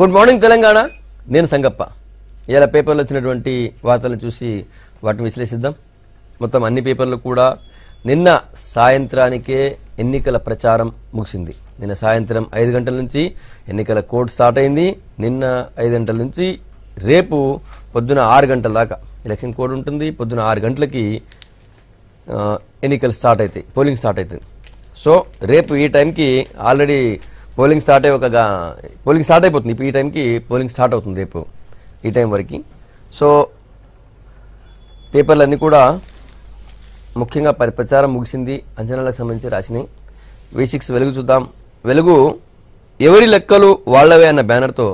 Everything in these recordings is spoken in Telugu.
Good morning Telangana. నేను సంగప్ప. ఇలా పేపర్లో వచ్చినటువంటి వార్తలను చూసి వాటిని విశ్లేషిద్దాం. మొత్తం అన్ని పేపర్లు కూడా నిన్న సాయంత్రానికే ఎన్నికల ప్రచారం ముగిసింది. నిన్న సాయంత్రం 5 గంటల నుంచి ఎన్నికల కోడ్ స్టార్ట్ అయింది. నిన్న 5 గంటల నుంచి రేపు పొద్దున 6 గంటల దాకా ఎలక్షన్ కోడ్ ఉంటుంది. పొద్దున 6 గంటలకి ఎన్నికలు స్టార్ట్ అవుతాయి, పోలింగ్ స్టార్ట్ అవుతుంది. సో రేపు ఈ టైంకి ఆల్రెడీ పోలింగ్ స్టార్ట్ అయిపోతుంది. ఇప్పుడు ఈ టైంకి పోలింగ్ స్టార్ట్ అవుతుంది రేపు ఈ టైం వరకు. సో పేపర్లన్నీ కూడా ముఖ్యంగా ప్రచారం ముగిసింది, అంచనాలకు సంబంధించి రాసినాయి. V6 వెలుగు చూద్దాం. వెలుగు ఎవరి లెక్కలు వాళ్లవే అన్న బ్యానర్తో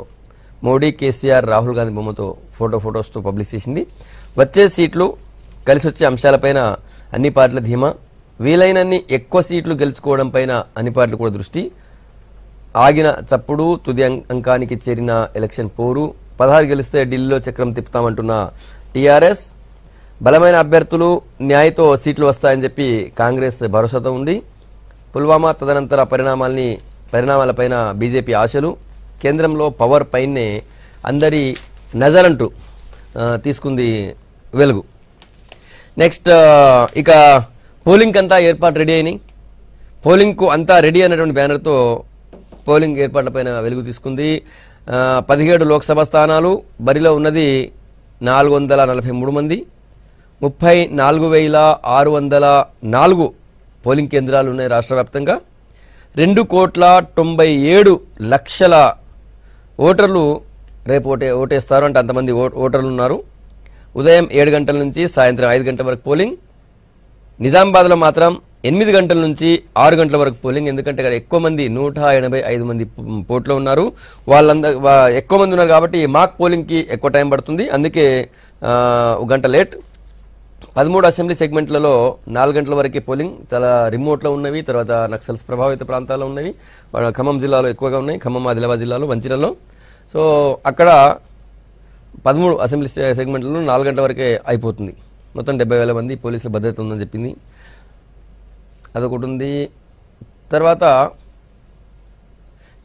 మోడీ, కేసీఆర్, రాహుల్ గాంధీ బొమ్మతో ఫోటోస్తో పబ్లిష్ చేసింది. వచ్చే సీట్లు, కలిసి వచ్చే అంశాలపైన అన్ని పార్టీల ధీమా, వీలైనన్ని ఎక్కువ సీట్లు గెలుచుకోవడం పైన అన్ని పార్టీలు కూడా దృష్టి, ఆగిన చప్పుడు, తుది అంకానికి చేరిన ఎలక్షన్ పోరు, 16 గెలిస్తే ఢిల్లీలో చక్రం తిప్పుతామంటున్న టీఆర్ఎస్, బలమైన అభ్యర్థులు, న్యాయతో సీట్లు వస్తాయని చెప్పి కాంగ్రెస్ భరోసాతో ఉంది, పుల్వామా తదనంతర పరిణామాలపైన బీజేపీ ఆశలు, కేంద్రంలో పవర్ పైనే అందరి నజరంటూ తీసుకుంది వెలుగు. నెక్స్ట్ ఇక పోలింగ్కి అంతా ఏర్పాటు రెడీ అయినాయి. పోలింగ్కు అంతా రెడీ అన్నటువంటి బ్యానర్తో పోలింగ్ ఏర్పాట్లపైన వెలుగు తీసుకుంది. 17 లోక్సభ స్థానాలు, బరిలో ఉన్నది 443 మంది, 34,604 పోలింగ్ కేంద్రాలు ఉన్నాయి రాష్ట్ర వ్యాప్తంగా. 2,97,00,000 ఓటర్లు రేపు ఓటేస్తారు, అంటే అంతమంది ఓటర్లు ఉన్నారు. ఉదయం 7 గంటల నుంచి సాయంత్రం 5 గంటల వరకు పోలింగ్. నిజామాబాద్లో మాత్రం 8 గంటల నుంచి 6 గంటల వరకు పోలింగ్. ఎందుకంటే ఇక్కడ ఎక్కువ మంది 185 మంది పోట్లో ఉన్నారు. వాళ్ళందరూ ఎక్కువ మంది ఉన్నారు కాబట్టి మాక్ పోలింగ్కి ఎక్కువ టైం పడుతుంది. అందుకే 1 గంట లేట్. 13 అసెంబ్లీ సెగ్మెంట్లలో 4 గంటల వరకే పోలింగ్. చాలా రిమోట్లో ఉన్నవి, తర్వాత నక్సల్స్ ప్రభావిత ప్రాంతాల్లో ఉన్నవి. ఖమ్మం జిల్లాలో ఎక్కువగా ఉన్నాయి, ఖమ్మం, ఆదిలాబాద్ జిల్లాలో, మంచిర్యాలలో. సో అక్కడ 13 అసెంబ్లీ సెగ్మెంట్లలో 4 గంటల వరకే అయిపోతుంది. మొత్తం 70,000 మంది పోలీసుల భద్రత ఉందని చెప్పింది. అదొకటి ఉంది. తర్వాత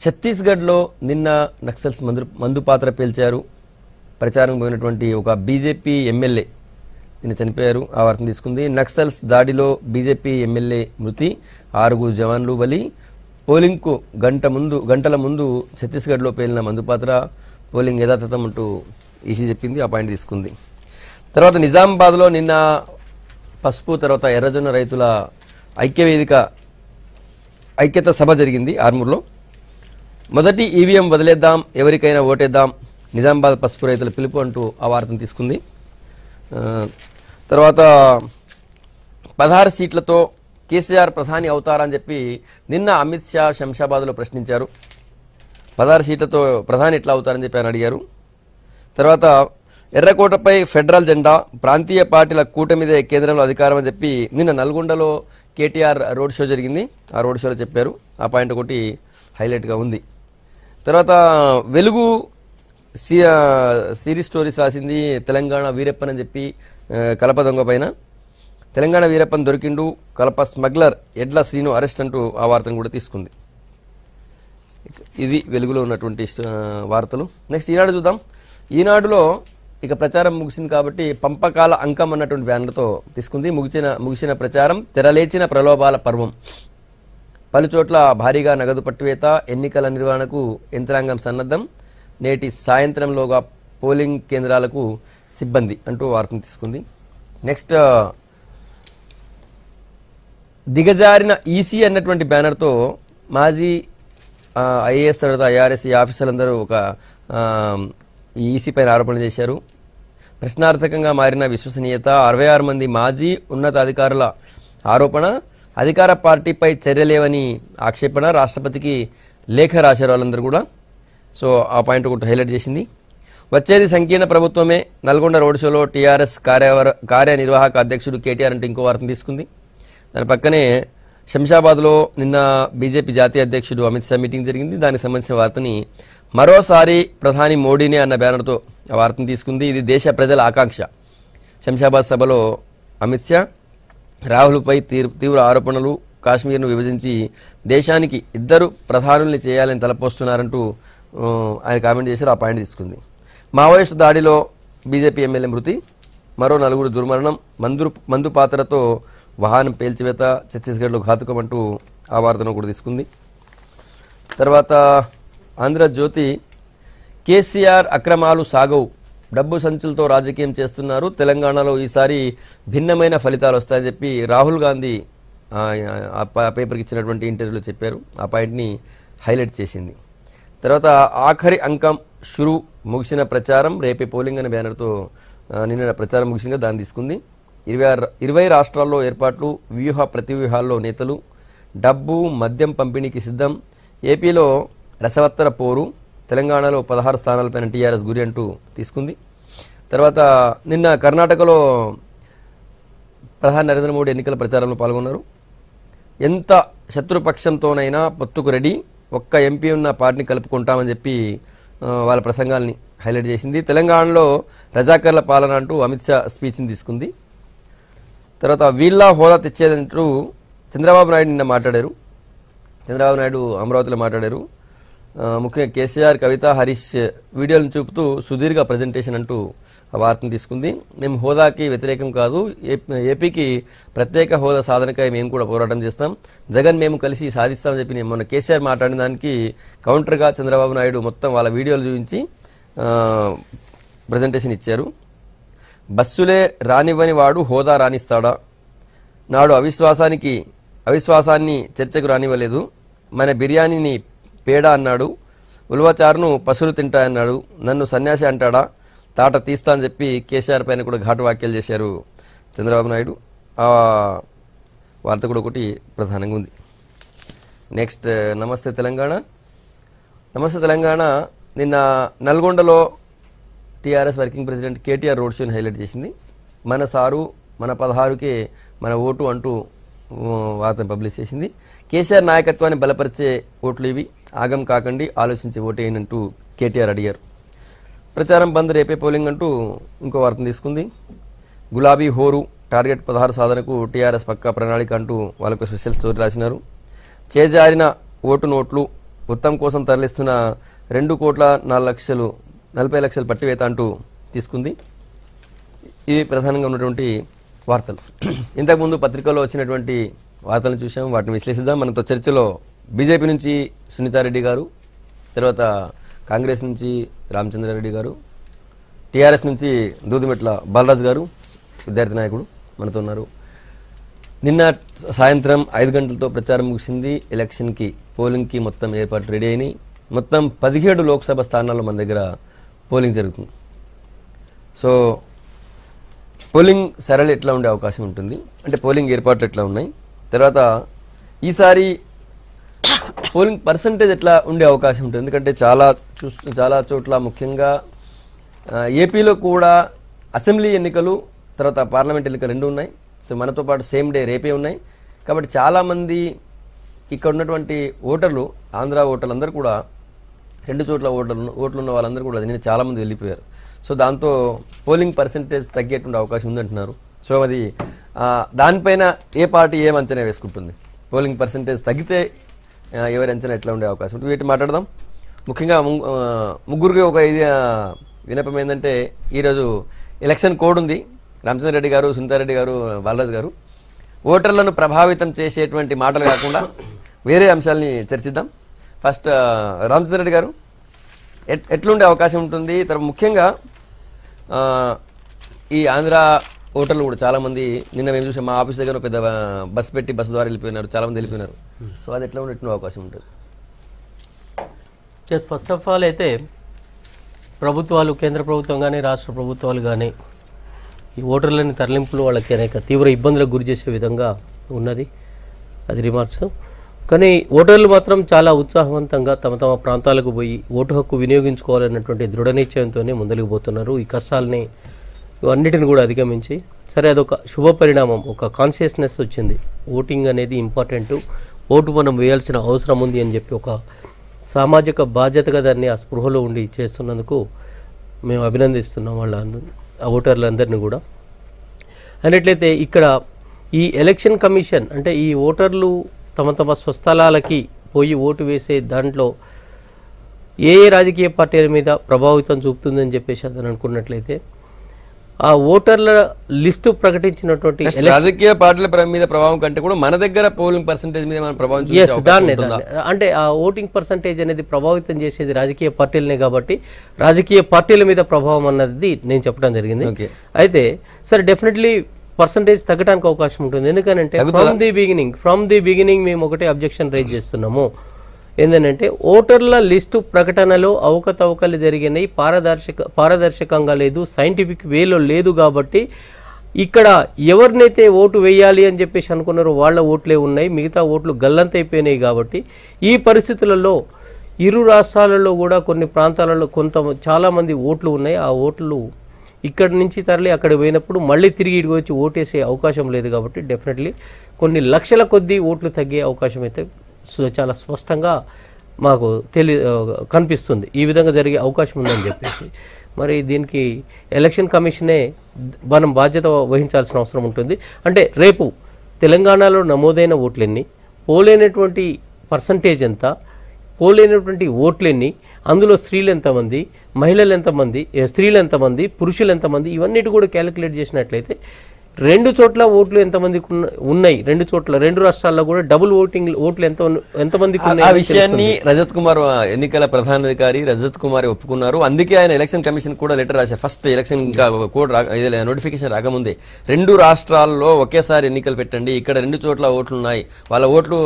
ఛత్తీస్గఢ్లో నిన్న నక్సల్స్ మందు పాత్ర పేల్చారు. ప్రచారం పోయినటువంటి ఒక బీజేపీ ఎమ్మెల్యే నిన్న చనిపోయారు. ఆ వార్తను తీసుకుంది. నక్సల్స్ దాడిలో బీజేపీ ఎమ్మెల్యే మృతి, 6 జవాన్లు బలి. పోలింగ్కు గంటల ముందు ఛత్తీస్గఢ్లో పేలిన మందు పాత్ర, పోలింగ్ యథాతథం అంటూ ఈసీ చెప్పింది. ఆ పాయింట్ తీసుకుంది. తర్వాత నిజామాబాద్లో నిన్న పసుపు తర్వాత ఎర్రజొన్న రైతుల ఐక్యత సభ జరిగింది ఆర్మూర్లో. మొదటి ఈవీఎం వదిలేద్దాం, ఎవరికైనా ఓటేద్దాం, నిజామాబాద్ పసుపు రైతుల పిలుపు అంటూ ఆ వార్తను తీసుకుంది. తర్వాత 16 సీట్లతో కేసీఆర్ ప్రధాని అవుతారని చెప్పి నిన్న అమిత్ షా శంషాబాద్లో ప్రశ్నించారు. 16 సీట్లతో ప్రధాని ఎట్లా అవుతారని చెప్పి ఆయన అడిగారు. తర్వాత ఎర్రకోటపై ఫెడరల్ జెండా, ప్రాంతీయ పార్టీల కూటమిదే కేంద్రంలో అధికారం అని చెప్పి నిన్న నల్గొండలో కేటీఆర్ రోడ్ షో జరిగింది. ఆ రోడ్ షోలో చెప్పారు. ఆ పాయింట్ ఒకటి హైలైట్గా ఉంది. తర్వాత వెలుగు సిరీస్ స్టోరీస్ రాసింది తెలంగాణ వీరప్పన్ అని చెప్పి కలప దొంగ పైన. తెలంగాణ వీరప్పన్ దొరికిండు, కలప స్మగ్లర్ ఎడ్ల శ్రీను అరెస్ట్ అంటూ ఆ వార్తను కూడా తీసుకుంది. ఇది వెలుగులో ఉన్నటువంటి వార్తలు. నెక్స్ట్ ఈనాడు చూద్దాం. ఈనాడులో ఇక ప్రచారం ముగిసింది కాబట్టి పంపకాల అంకం అన్నటువంటి బ్యానర్తో తీసుకుంది. ముగిసిన ప్రచారం, తెరలేచిన ప్రలోభాల పర్వం, పలుచోట్ల భారీగా నగదు పట్టువేత, ఎన్నికల నిర్వహణకు యంత్రాంగం సన్నద్ధం, నేటి సాయంత్రంలోగా పోలింగ్ కేంద్రాలకు సిబ్బంది అంటూ వార్తను తీసుకుంది. నెక్స్ట్ దిగజారిన ఈసీ అన్నటువంటి బ్యానర్తో మాజీ ఐఏఎస్ తర్వాత ఐఆర్ఎస్ ఆఫీసర్లందరూ ఒక ఈసీ పైన ఆరోపణలు చేశారు. ప్రశ్నార్థకంగా మారిన విశ్వసనీయత, 66 మంది మాజీ ఉన్నత అధికారుల ఆరోపణ, అధికార పార్టీపై చర్యలేవని ఆక్షేపణ, రాష్ట్రపతికి లేఖ రాశారు వాళ్ళందరూ కూడా. సో ఆ పాయింట్ ఒకటి హైలైట్ చేసింది. వచ్చేది సంకీర్ణ ప్రభుత్వమే, నల్గొండ రోడ్ షోలో టీఆర్ఎస్ కార్యనిర్వాహక అధ్యక్షుడు కేటీఆర్ అంటూ ఇంకో వార్తను తీసుకుంది. దాని పక్కనే శంషాబాద్లో నిన్న బీజేపీ జాతీయ అధ్యక్షుడు అమిత్ షా మీటింగ్ జరిగింది. దానికి సంబంధించిన వార్తని మరోసారి ప్రధాని మోడీనే అన్న బ్యానర్తో ఆ వార్తను తీసుకుంది. ఇది దేశ ప్రజల ఆకాంక్ష. శంషాబాద్ సభలో అమిత్ షా రాహుల్పై తీవ్ర ఆరోపణలు, కాశ్మీర్ను విభజించి దేశానికి 2 ప్రధానుల్ని చేయాలని తలపోస్తున్నారంటూ ఆయన కామెంట్ చేశారు, ఆ పాయింట్ తీసుకుంది. మావోయిస్టు దాడిలో బీజేపీ ఎమ్మెల్యే మృతి, మరో 4 దుర్మరణం, మందు పాత్రతో వాహనం పేల్చివేత, ఛత్తీస్గఢ్లో ఘాతుకం అంటూ ఆ వార్తను కూడా తీసుకుంది. తర్వాత ఆంధ్రజ్యోతి, కేసీఆర్ అక్రమాలు సాగవు, డబ్బు సంచులతో రాజకీయం చేస్తున్నారు, తెలంగాణలో ఈసారి భిన్నమైన ఫలితాలు వస్తాయని చెప్పి రాహుల్ గాంధీ ఆ పేపర్కి ఇచ్చినటువంటి ఇంటర్వ్యూలో చెప్పారు. ఆ పాయింట్ని హైలైట్ చేసింది. తర్వాత ఆఖరి అంకం షురు, ముగిసిన ప్రచారం, రేపే పోలింగ్ అనే బ్యానర్తో నిన్న ప్రచారం ముగిసిందిగా దాన్ని తీసుకుంది. 20 రాష్ట్రాల్లో ఏర్పాట్లు, వ్యూహ ప్రతివ్యూహాల్లో నేతలు, డబ్బు మద్యం పంపిణీకి సిద్ధం, ఏపీలో రసవత్తర పోరు, తెలంగాణలో 16 స్థానాలపైన టీఆర్ఎస్ గురి అంటూ తీసుకుంది. తర్వాత నిన్న కర్ణాటకలో ప్రధాని నరేంద్ర మోడీ ఎన్నికల ప్రచారంలో పాల్గొన్నారు. ఎంత శత్రుపక్షంతోనైనా పొత్తుకు రెడీ, ఒక్క ఎంపీ ఉన్న పార్టీని కలుపుకుంటామని చెప్పి వాళ్ళ ప్రసంగాల్ని హైలైట్ చేసింది. తెలంగాణలో రజాకర్ల పాలన అంటూ అమిత్ షా స్పీచ్ని తీసుకుంది. తర్వాత వీళ్ళ హోదా తెచ్చేదంటూ చంద్రబాబు నాయుడు నిన్న మాట్లాడారు. చంద్రబాబు నాయుడు అమరావతిలో మాట్లాడారు. ముఖ్యంగా కేసీఆర్, కవిత, హరీష్ వీడియోలను చూపుతూ సుదీర్ఘ ప్రజెంటేషన్ అంటూ ఆ వార్తను తీసుకుంది. మేము హోదాకి వ్యతిరేకం కాదు, ఏపీకి ప్రత్యేక హోదా సాధనకై మేము కూడా పోరాటం చేస్తాం, జగన్ మేము కలిసి సాధిస్తామని చెప్పి నేను మొన్న కేసీఆర్ మాట్లాడిన దానికి కౌంటర్గా చంద్రబాబు నాయుడు మొత్తం వాళ్ళ వీడియోలు చూపించి ప్రజెంటేషన్ ఇచ్చారు. బస్సులే రానివ్వని వాడు హోదా రాణిస్తాడా, నాడు అవిశ్వాసాన్ని చర్చకు రానివ్వలేదు, మన బిర్యానీని పేడ అన్నాడు, ఉల్వచారును పశువులు తింటాయన్నాడు, నన్ను సన్యాసి అంటాడా, తాట తీస్తా అని చెప్పి కేసీఆర్ పైన కూడా ఘాటు వ్యాఖ్యలు చేశారు చంద్రబాబు నాయుడు. ఆ వార్త కూడా ఒకటి ప్రధానంగా ఉంది. నెక్స్ట్ నమస్తే తెలంగాణ. నమస్తే తెలంగాణ నిన్న నల్గొండలో TRS working president KTR road షోని హైలైట్ చేసింది. మన సారు మన 16కే మన ఓటు అంటూ వార్తను పబ్లిష్ చేసింది. కేసీఆర్ నాయకత్వాన్ని బలపరిచే ఓట్లు ఇవి, ఆగం కాకండి, ఆలోచించి ఓటేయండి అంటూ కేటీఆర్ అడిగారు. ప్రచారం బంద్, రేపే పోలింగ్ అంటూ ఇంకో వార్తను తీసుకుంది. గులాబీ హోరు, టార్గెట్ 16 సాధనకు టీఆర్ఎస్ పక్కా ప్రణాళిక అంటూ వాళ్ళకు స్పెషల్ స్టోరీ రాసినారు. చేజారిన ఓటు నోట్లు, ఉత్తమ్ కోసం తరలిస్తున్న 2,40 లక్షలు పట్టివేత అంటూ తీసుకుంది. ఇవి ప్రధానంగా ఉన్నటువంటి వార్తలు. ఇంతకుముందు పత్రికల్లో వచ్చినటువంటి వార్తలను చూసాం, వాటిని విశ్లేషిద్దాం. మనతో చర్చలో బీజేపీ నుంచి సునీతారెడ్డి గారు, తర్వాత కాంగ్రెస్ నుంచి రామచంద్రారెడ్డి గారు, టీఆర్ఎస్ నుంచి దూదిమెట్ల బాలరాజు గారు విద్యార్థి నాయకుడు మనతో ఉన్నారు. నిన్న సాయంత్రం 5 గంటలతో ప్రచారం ముగిసింది. ఎలక్షన్కి పోలింగ్కి మొత్తం ఏర్పాట్లు రెడీ అయినాయి. మొత్తం 17 లోక్సభ స్థానాల్లో మన దగ్గర పోలింగ్ జరుగుతుంది. సో పోలింగ్ సరళి ఎట్లా ఉండే అవకాశం ఉంటుంది అంటే పోలింగ్ ఏర్పాట్లు ఎట్లా ఉన్నాయి, తర్వాత ఈసారి పోలింగ్ పర్సంటేజ్ ఎట్లా ఉండే అవకాశం ఉంటుంది. ఎందుకంటే చాలా చోట్ల ముఖ్యంగా ఏపీలో కూడా అసెంబ్లీ ఎన్నికలు తర్వాత పార్లమెంట్ ఎన్నికలు 2 ఉన్నాయి. సో మనతో పాటు సేమ్ డే రేపే ఉన్నాయి. కాబట్టి చాలామంది ఇక్కడ ఉన్నటువంటి ఓటర్లు, ఆంధ్ర ఓటర్లు అందరూ కూడా 2 చోట్ల ఓట్లు ఉన్న వాళ్ళందరూ కూడా నిన్న చాలామంది వెళ్ళిపోయారు. సో దాంతో పోలింగ్ పర్సంటేజ్ తగ్గేటువంటి అవకాశం ఉందంటున్నారు. సో అది దానిపైన ఏ పార్టీ ఏం అంచనా వేసుకుంటుంది, పోలింగ్ పర్సంటేజ్ తగ్గితే ఎవరి అంచనా ఎట్లా ఉండే అవకాశం ఉంటుంది, వీటి మాట్లాడదాం. ముఖ్యంగా ముగ్గురికి ఒక ఇది వినపం ఏంటంటే ఈరోజు ఎలక్షన్ కోడ్ ఉంది. రామచంద్రారెడ్డి గారు, సునీతారెడ్డి గారు, బాలరాజు గారు ఓటర్లను ప్రభావితం చేసేటువంటి మాటలు కాకుండా వేరే అంశాలని చర్చిద్దాం. ఫస్ట్ రామచంద్రారెడ్డి గారు, ఎట్లుండే అవకాశం ఉంటుంది? తర్వాత ముఖ్యంగా ఈ ఆంధ్ర ఓటర్లు కూడా చాలామంది నిన్న మేము చూసాం, మా ఆఫీస్ దగ్గర పెద్ద బస్సు పెట్టి బస్సు ద్వారా వెళ్ళిపోయినారు, చాలామంది వెళ్ళిపోయినారు. సో అది ఎట్లా ఉండే అవకాశం ఉంటుంది? ఫస్ట్ ఆఫ్ ఆల్ అయితే ప్రభుత్వాలు, కేంద్ర ప్రభుత్వం కానీ రాష్ట్ర ప్రభుత్వాలు కానీ ఈ ఓటర్లని తరలింపులు వాళ్ళకి అనేక తీవ్ర ఇబ్బందులకు గురి చేసే విధంగా ఉన్నది, అది రిమార్క్స్. కానీ ఓటర్లు మాత్రం చాలా ఉత్సాహవంతంగా తమ తమ ప్రాంతాలకు పోయి ఓటు హక్కు వినియోగించుకోవాలన్నటువంటి దృఢ నిశ్చయంతోనే ముందరికి పోతున్నారు. ఈ కష్టాలని అన్నిటిని కూడా అధిగమించి సరే అదొక శుభ పరిణామం, ఒక కాన్షియస్నెస్ వచ్చింది. ఓటింగ్ అనేది ఇంపార్టెంట్, ఓటు మనం వేయాల్సిన అవసరం ఉంది అని చెప్పి ఒక సామాజిక బాధ్యతగా దాన్ని ఆ స్పృహలో ఉండి చేస్తున్నందుకు మేము అభినందిస్తున్నాం ఆ ఓటర్లందరినీ కూడా. అన్నట్లయితే ఇక్కడ ఈ ఎలక్షన్ కమిషన్ అంటే ఈ ఓటర్లు తమ తమ స్వస్థలాలకి పోయి ఓటు వేసే దాంట్లో ఏ రాజకీయ పార్టీల మీద ప్రభావితం చూపుతుందని చెప్పేసి అతను అనుకున్నట్లయితే ఆ ఓటర్ల లిస్టు ప్రకటించినటువంటి రాజకీయ పార్టీల మీద ప్రభావం కంటే కూడా మన దగ్గర పోలింగ్ పర్సెంటేజ్ మీద మన ప్రభావం చూసే అవకాశం దాన్ని ఉంటుందా? అంటే ఆ ఓటింగ్ పర్సంటేజ్ అనేది ప్రభావితం చేసేది రాజకీయ పార్టీలనే కాబట్టి రాజకీయ పార్టీల మీద ప్రభావం అన్నది నేను చెప్పడం జరిగింది. ఓకే. అయితే సరే డెఫినెట్లీ పర్సంటేజ్ తగ్గడానికి అవకాశం ఉంటుంది. ఎందుకంటే ఫ్రమ్ ది బిగినింగ్ మేము ఒకటే అబ్జెక్షన్ రైజ్ చేస్తున్నాము. ఏంటంటే ఓటర్ల లిస్టు ప్రకటనలో అవకతవకలు జరిగినాయి, పారదర్శకంగా లేదు, సైంటిఫిక్ వేలో లేదు. కాబట్టి ఇక్కడ ఎవరినైతే ఓటు వేయాలి అని చెప్పేసి అనుకున్నారో వాళ్ళ ఓట్లే ఉన్నాయి, మిగతా ఓట్లు గల్లంతైపోయినాయి. కాబట్టి ఈ పరిస్థితులలో ఇరు రాష్ట్రాలలో కూడా కొన్ని ప్రాంతాలలో చాలామంది ఓట్లు ఉన్నాయి. ఆ ఓట్లు ఇక్కడి నుంచి తరలి అక్కడ పోయినప్పుడు మళ్ళీ తిరిగి ఇడికి వచ్చి ఓటేసే అవకాశం లేదు. కాబట్టి డెఫినెట్లీ కొన్ని లక్షల కొద్దీ ఓట్లు తగ్గే అవకాశం అయితే చాలా స్పష్టంగా మాకు కనిపిస్తుంది. ఈ విధంగా జరిగే అవకాశం ఉందని చెప్పేసి మరి దీనికి ఎలక్షన్ కమిషనే మనం బాధ్యత వహించాల్సిన అవసరం ఉంటుంది. అంటే రేపు తెలంగాణలో నమోదైన ఓట్లెన్ని, పోలైనటువంటి పర్సంటేజ్ ఎంత, పోలైనటువంటి ఓట్లెన్ని, అందులో స్త్రీలు ఎంతమంది, మహిళలు ఎంతమంది, స్త్రీలు ఎంతమంది, పురుషులు ఎంతమంది, ఇవన్నిటి కూడా క్యాలిక్యులేట్ చేసినట్లయితే 2 చోట్ల ఓట్లు ఎంతమందికి ఉన్నాయి, 2 చోట్ల 2 రాష్ట్రాల్లో కూడా డబుల్ ఓట్లు ఎంతమందికి ఉన్నాయి. ఆ విషయాన్ని రజత్ కుమార్ ఎన్నికల ప్రధానాధికారి రజత్ కుమార్ ఒప్పుకున్నారు. అందుకే ఆయన ఎలక్షన్ కమిషన్ కూడా లెటర్ రాశారు. ఫస్ట్ ఎలక్షన్ కోడ్ నోటిఫికేషన్ రాకముందే 2 రాష్ట్రాల్లో ఒకేసారి ఎన్నికలు పెట్టండి, ఇక్కడ 2 చోట్ల ఓట్లు ఉన్నాయి, వాళ్ళ ఓట్లు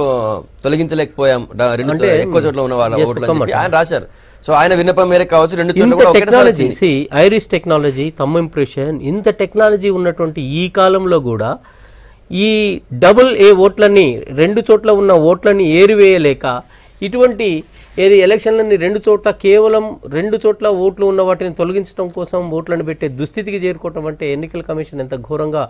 తొలగించలేకపోయాం, 2 ఎక్కువ చోట్ల ఉన్న వాళ్ళ ఓట్లు అని చెప్పి ఆయన రాశారు. సో ఆయన విన్నపం మేరకు కావచ్చు 2 చోట్ల కూడా technology iris technology, thumb impression, ఇంత టెక్నాలజీ ఉన్నటువంటి ఈ కాలంలో కూడా ఈ డబుల్ ఓట్లని 2 చోట్ల ఉన్న ఓట్లని ఏరివేయలేక ఇటువంటి ఎలక్షన్లని 2 చోట్ల కేవలం 2 చోట్ల ఓట్లు ఉన్న వాటిని తొలగించడం కోసం ఓట్లను పెట్టే దుస్థితికి చేరుకోవటం అంటే ఎన్నికల కమిషన్ ఎంత ఘోరంగా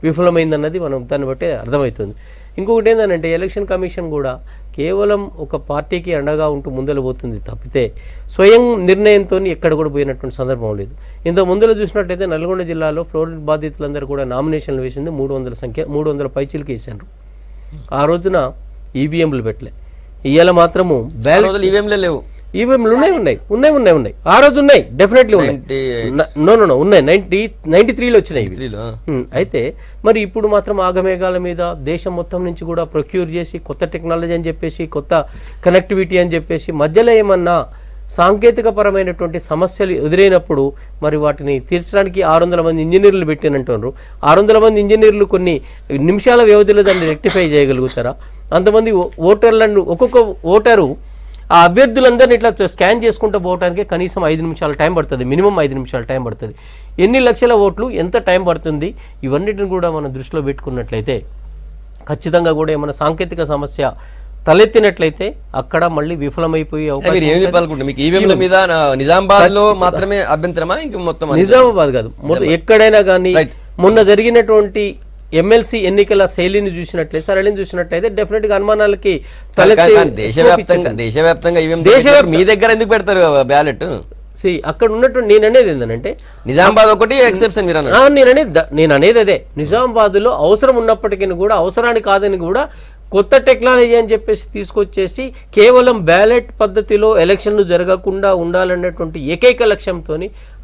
విఫలమైందన్నది మనం దాన్ని బట్టే అర్థమవుతుంది. ఇంకొకటి ఏంటంటే ఎలక్షన్ కమిషన్ కూడా కేవలం ఒక పార్టీకి అండగా ఉంటూ ముందలు పోతుంది తప్పితే స్వయం నిర్ణయంతో ఎక్కడ కూడా పోయినటువంటి సందర్భం లేదు. ఇంత ముందర చూసినట్టయితే నల్గొండ జిల్లాలో ఫ్లోరైడ్ బాధితులందరూ కూడా నామినేషన్లు వేసింది 300 పైచీలకి వేశారు. ఆ రోజున ఈవీఎంలు పెట్టలే. ఇవాళ మాత్రము ఈవీఎంలే లేవు. ఈవీఎంలు ఉన్నాయి ఆ రోజు ఉన్నాయి, డెఫినెట్లీ ఉన్నాయి. ఉన్నాయి 93లో వచ్చినాయి. అయితే మరి ఇప్పుడు మాత్రం ఆగమేఘాల మీద దేశం మొత్తం నుంచి కూడా ప్రొక్యూర్ చేసి కొత్త టెక్నాలజీ అని చెప్పేసి కొత్త కనెక్టివిటీ అని చెప్పేసి మధ్యలో ఏమన్నా సాంకేతిక పరమైనటువంటి సమస్యలు ఎదురైనప్పుడు మరి వాటిని తీర్చడానికి 600 మంది ఇంజనీర్లు పెట్టినంటున్నారు. 600 మంది ఇంజనీర్లు కొన్ని నిమిషాల వ్యవధిలో దాన్ని రెక్టిఫై చేయగలుగుతారా? అంతమంది ఓటర్లను ఒక్కొక్క ఓటరు ఆ అభ్యర్థులందరినీ ఇట్లా స్కాన్ చేసుకుంటూ పోవడానికి కనీసం 5 నిమిషాల టైం పడుతుంది, మినిమం 5 నిమిషాల టైం పడుతుంది. ఎన్ని లక్షల ఓట్లు, ఎంత టైం పడుతుంది, ఇవన్నిటిని కూడా మనం దృష్టిలో పెట్టుకున్నట్లయితే ఖచ్చితంగా కూడా ఏమైనా సాంకేతిక సమస్య తలెత్తినట్లయితే అక్కడ మళ్ళీ విఫలమైపోయే అవకాశం. నిజామాబాద్ లో మాత్రమే అభ్యంతరమా? ఇంకా మొత్తం నిజామాబాద్ కాదు, ఎక్కడైనా కానీ మొన్న జరిగినటువంటి ఎమ్మెల్సీ ఎన్నికల శైలిని చూసినట్లయితే, సరళిని చూసినట్లయితే డెఫినెట్ గా అనుమానాలకి దేశవ్యాప్తంగా మీ దగ్గర ఎందుకు పెడతారు బ్యాలెట్? అక్కడ ఉన్నటువంటి నేను అనేది ఏంటంటే నిజామాబాద్ ఒకటి ఎక్సెప్షన్. నేను అనేది అదే, నిజామాబాద్ లో అవసరం ఉన్నప్పటికీ కూడా అవసరానికి కాదని కూడా కొత్త టెక్నాలజీ అని చెప్పేసి తీసుకొచ్చేసి కేవలం బ్యాలెట్ పద్ధతిలో ఎలక్షన్లు జరగకుండా ఉండాలన్నటువంటి ఏకైక లక్ష్యంతో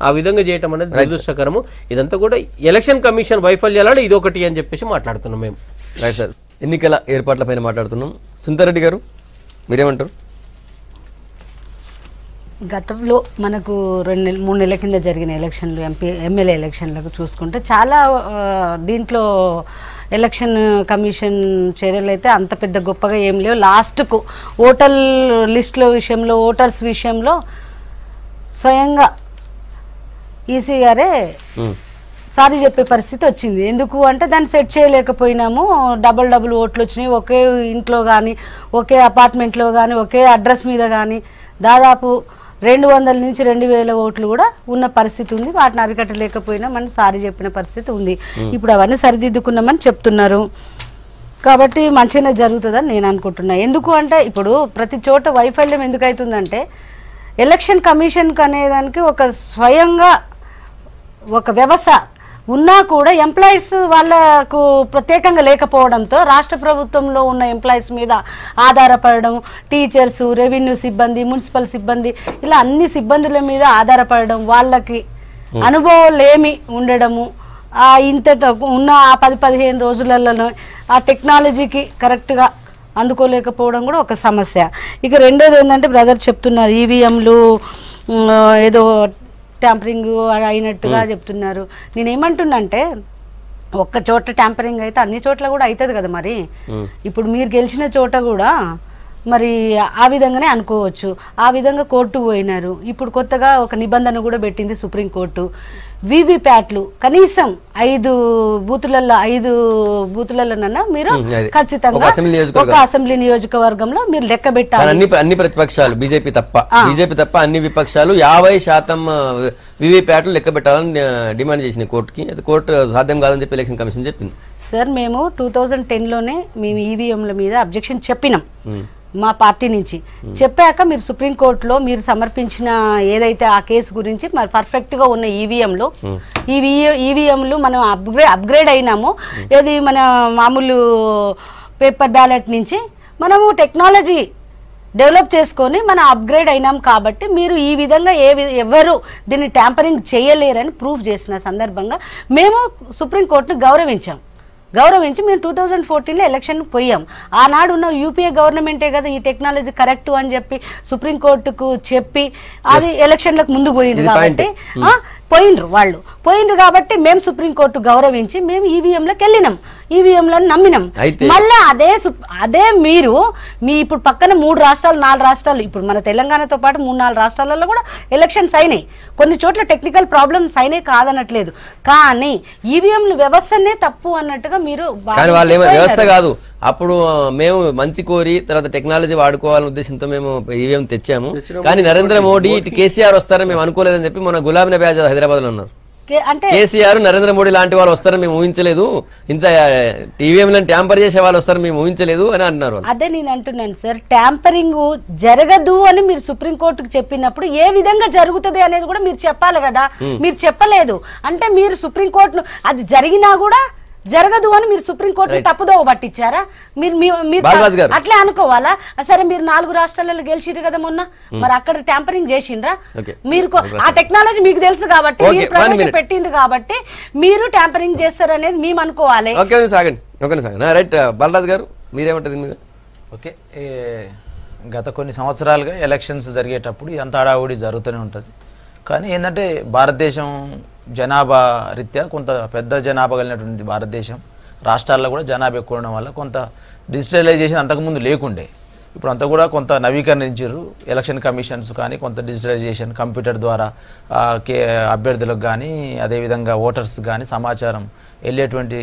ఆ విధంగా చేయటం అనేది దురదృష్టకరము. ఇదంతా కూడా ఎలక్షన్ కమిషన్ వైఫల్యాలలో ఇదొకటి అని చెప్పేసి మాట్లాడుతున్నాం మేము. రైట్ సార్, ఎన్నికల ఏర్పాట్లపైన మాట్లాడుతున్నాం. సుందరెడ్డి గారు మీరేమంటారు? గతంలో మనకు 2-3 నెలల కింద జరిగిన ఎలక్షన్లు, ఎమ్మెల్యే ఎలక్షన్లకు చూసుకుంటే చాలా దీంట్లో ఎలక్షన్ కమిషన్ చర్యలు అయితే అంత పెద్ద గొప్పగా ఏం లేవు. లాస్ట్కు ఓటర్ లిస్టుల విషయంలో, ఓటర్స్ విషయంలో స్వయంగా ఈసీ గారే సారీ చెప్పే పరిస్థితి వచ్చింది. ఎందుకు అంటే దాన్ని సెట్ చేయలేకపోయినాము, డబుల్ ఓట్లు వచ్చినాయి, ఒకే ఇంట్లో కానీ ఒకే అపార్ట్మెంట్లో కానీ ఒకే అడ్రస్ మీద కానీ దాదాపు 200 నుంచి 2000 ఓట్లు కూడా ఉన్న పరిస్థితి ఉంది. వాటిని అరికట్టలేకపోయినామని సారీ చెప్పిన పరిస్థితి ఉంది. ఇప్పుడు అవన్నీ సరిదిద్దుకున్నామని చెప్తున్నారు. కాబట్టి మంచిగానే జరుగుతుందని నేను అనుకుంటున్నా. ఎందుకు అంటే ఇప్పుడు ప్రతి చోట వైఫల్యం ఎందుకు అవుతుందంటే ఎలక్షన్ కమిషన్కి అనేదానికి ఒక స్వయంగా ఒక వ్యవస్థ, ఉన్నా కూడా ఎంప్లాయీస్ వాళ్ళకు ప్రత్యేకంగా లేకపోవడంతో రాష్ట్ర ప్రభుత్వంలో ఉన్న ఎంప్లాయీస్ మీద ఆధారపడడం, టీచర్స్, రెవెన్యూ సిబ్బంది, మున్సిపల్ సిబ్బంది, ఇలా అన్ని సిబ్బందుల మీద ఆధారపడడం, వాళ్ళకి అనుభవాలేమి ఉండడము, ఇంత ఉన్న ఆ 10-15 రోజులలో ఆ టెక్నాలజీకి కరెక్ట్గా అందుకోలేకపోవడం కూడా ఒక సమస్య. ఇక రెండోది ఏంటంటే బ్రదర్ చెప్తున్నారు ఈవీఎంలు ఏదో ట్యాంపరింగ్ అయినట్టుగా చెప్తున్నారు. నేనేమంటున్నానంటే ఒక్క చోట ట్యాంపరింగ్ అయితే అన్ని చోట్ల కూడా అవుతుంది కదా. మరి ఇప్పుడు మీరు గెలిచిన చోట కూడా మరి ఆ విధంగానే అనుకోవచ్చు. ఆ విధంగా కోర్టుకు పోయినారు. ఇప్పుడు కొత్తగా ఒక నిబంధన కూడా పెట్టింది సుప్రీంకోర్టు. వీవీప్యాట్లు కనీసం 5 బూతులలోనన్నా మీరు ఖచ్చితంగా ఒక అసెంబ్లీ నియోజకవర్గంలో మీరు లెక్క పెట్టాలి. అన్ని ప్రతిపక్షాలు బీజేపీ తప్ప అన్ని విపక్షాలు 50% వీవీప్యాట్లు లెక్క పెట్టాలని డిమాండ్ చేసిన కోర్టుకి. కోర్టు సాధ్యం కాదని చెప్పి ఎలక్షన్ కమిషన్ చెప్పింది. సార్ మేము 2010లోనే మేము ఈవీఎంల మీద అబ్జెక్షన్ చెప్పినాం మా పార్టీ నుంచి. చెప్పాక మీరు సుప్రీంకోర్టులో మీరు సమర్పించిన ఏదైతే ఆ కేసు గురించి మరి పర్ఫెక్ట్గా ఉన్న ఈవీఎంలు మనం అప్గ్రేడ్ అయినాము. ఏది మన మామూలు పేపర్ బ్యాలెట్ నుంచి మనము టెక్నాలజీ డెవలప్ చేసుకొని మనం అప్గ్రేడ్ అయినాం కాబట్టి మీరు ఈ విధంగా ఎవరు దీన్ని ట్యాంపరింగ్ చేయలేరని ప్రూఫ్ చేసిన సందర్భంగా మేము సుప్రీంకోర్టును గౌరవించి మేము 2014లో ఎలక్షన్ పోయాం. ఆనాడు ఉన్న యూపీఏ గవర్నమెంటే కదా ఈ టెక్నాలజీ కరెక్ట్ అని చెప్పి సుప్రీంకోర్టుకు చెప్పి అది ఎలక్షన్లకు ముందు పోయింది కాబట్టి పోయిండ్రు కాబట్టి మేము సుప్రీంకోర్టు గౌరవించి మేము ఈవీఎంలకు వెళ్ళినాం, ఈవీఎంలను నమ్మినాం. మళ్ళీ అదే మీరు మీ ఇప్పుడు పక్కన 3 రాష్ట్రాలు 4 రాష్ట్రాలు ఇప్పుడు మన తెలంగాణతో పాటు 3-4 రాష్ట్రాలలో కూడా ఎలక్షన్స్ అయినాయి. కొన్ని చోట్ల టెక్నికల్ ప్రాబ్లమ్స్ అయినాయి కాదనట్లేదు, కానీ ఈవీఎంలు వ్యవస్థనే తప్పు అన్నట్టుగా మీరు వ్యవస్థ కాదు. అప్పుడు మేము మంచి కోరి తర్వాత టెక్నాలజీ వాడుకోవాలనే ఉద్దేశంతో మేము ఈవీఎం తెచ్చాము. కానీ నరేంద్ర మోడీ ఇటు కేసీఆర్ వస్తారని మేము అనుకోలేదని చెప్పి మన గులాబ్ నబీ ఆజాద్ హైదరాబాద్ లో ఉన్నారు. కేసీఆర్ నరేంద్ర మోడీ లాంటి వాళ్ళు వస్తారని మేము ఊహించలేదు, ఇంత ఈవీఎంలను ట్యాంపర్ చేసే వాళ్ళు వస్తారని మేము ఊహించలేదు అని అంటున్నారు. అదే నేను అంటున్నాను సార్, ట్యాంపరింగ్ జరగదు అని మీరు సుప్రీంకోర్టుకు చెప్పినప్పుడు ఏ విధంగా జరుగుతుంది అనేది కూడా మీరు చెప్పాలి కదా. మీరు చెప్పలేదు అంటే మీరు సుప్రీంకోర్టును అది జరిగినా కూడా జరగదు అని మీరు సుప్రీంకోర్టు తప్పుదోవ పట్టించారా? మీరు అట్లే అనుకోవాలా? సరే మీరు 4 రాష్ట్రాలలో గెలిచిరు కదా మొన్న, మరి అక్కడ ట్యాంపరింగ్ చేసిండ్రా? మీరు ఆ టెక్నాలజీ మీకు తెలుసు కాబట్టి మీరు ప్రవేశపెట్టిండ్రు కాబట్టి మీరు ట్యాంపరింగ్ చేస్తారనేది మేము అనుకోవాలి. రైట్ బాలరాజు గారు మీరేమంటారు? ఓకే, గత కొన్ని సంవత్సరాలుగా ఎలక్షన్స్ జరిగేటప్పుడు ఎంత హడావుడి జరుగుతూనే ఉంటుంది. కానీ ఏంటంటే భారతదేశం జనాభా రీత్యా కొంత పెద్ద జనాభా కలిగినటువంటి భారతదేశం రాష్ట్రాల్లో కూడా జనాభా ఎక్కువ ఉండడం వల్ల కొంత డిజిటలైజేషన్ అంతకుముందు లేకుండే. ఇప్పుడు అంతా కూడా కొంత నవీకరించారు. ఎలక్షన్ కమిషన్స్ కానీ కొంత డిజిటలైజేషన్ కంప్యూటర్ ద్వారా అభ్యర్థులకు కానీ అదేవిధంగా ఓటర్స్ కానీ సమాచారం వెళ్ళేటువంటి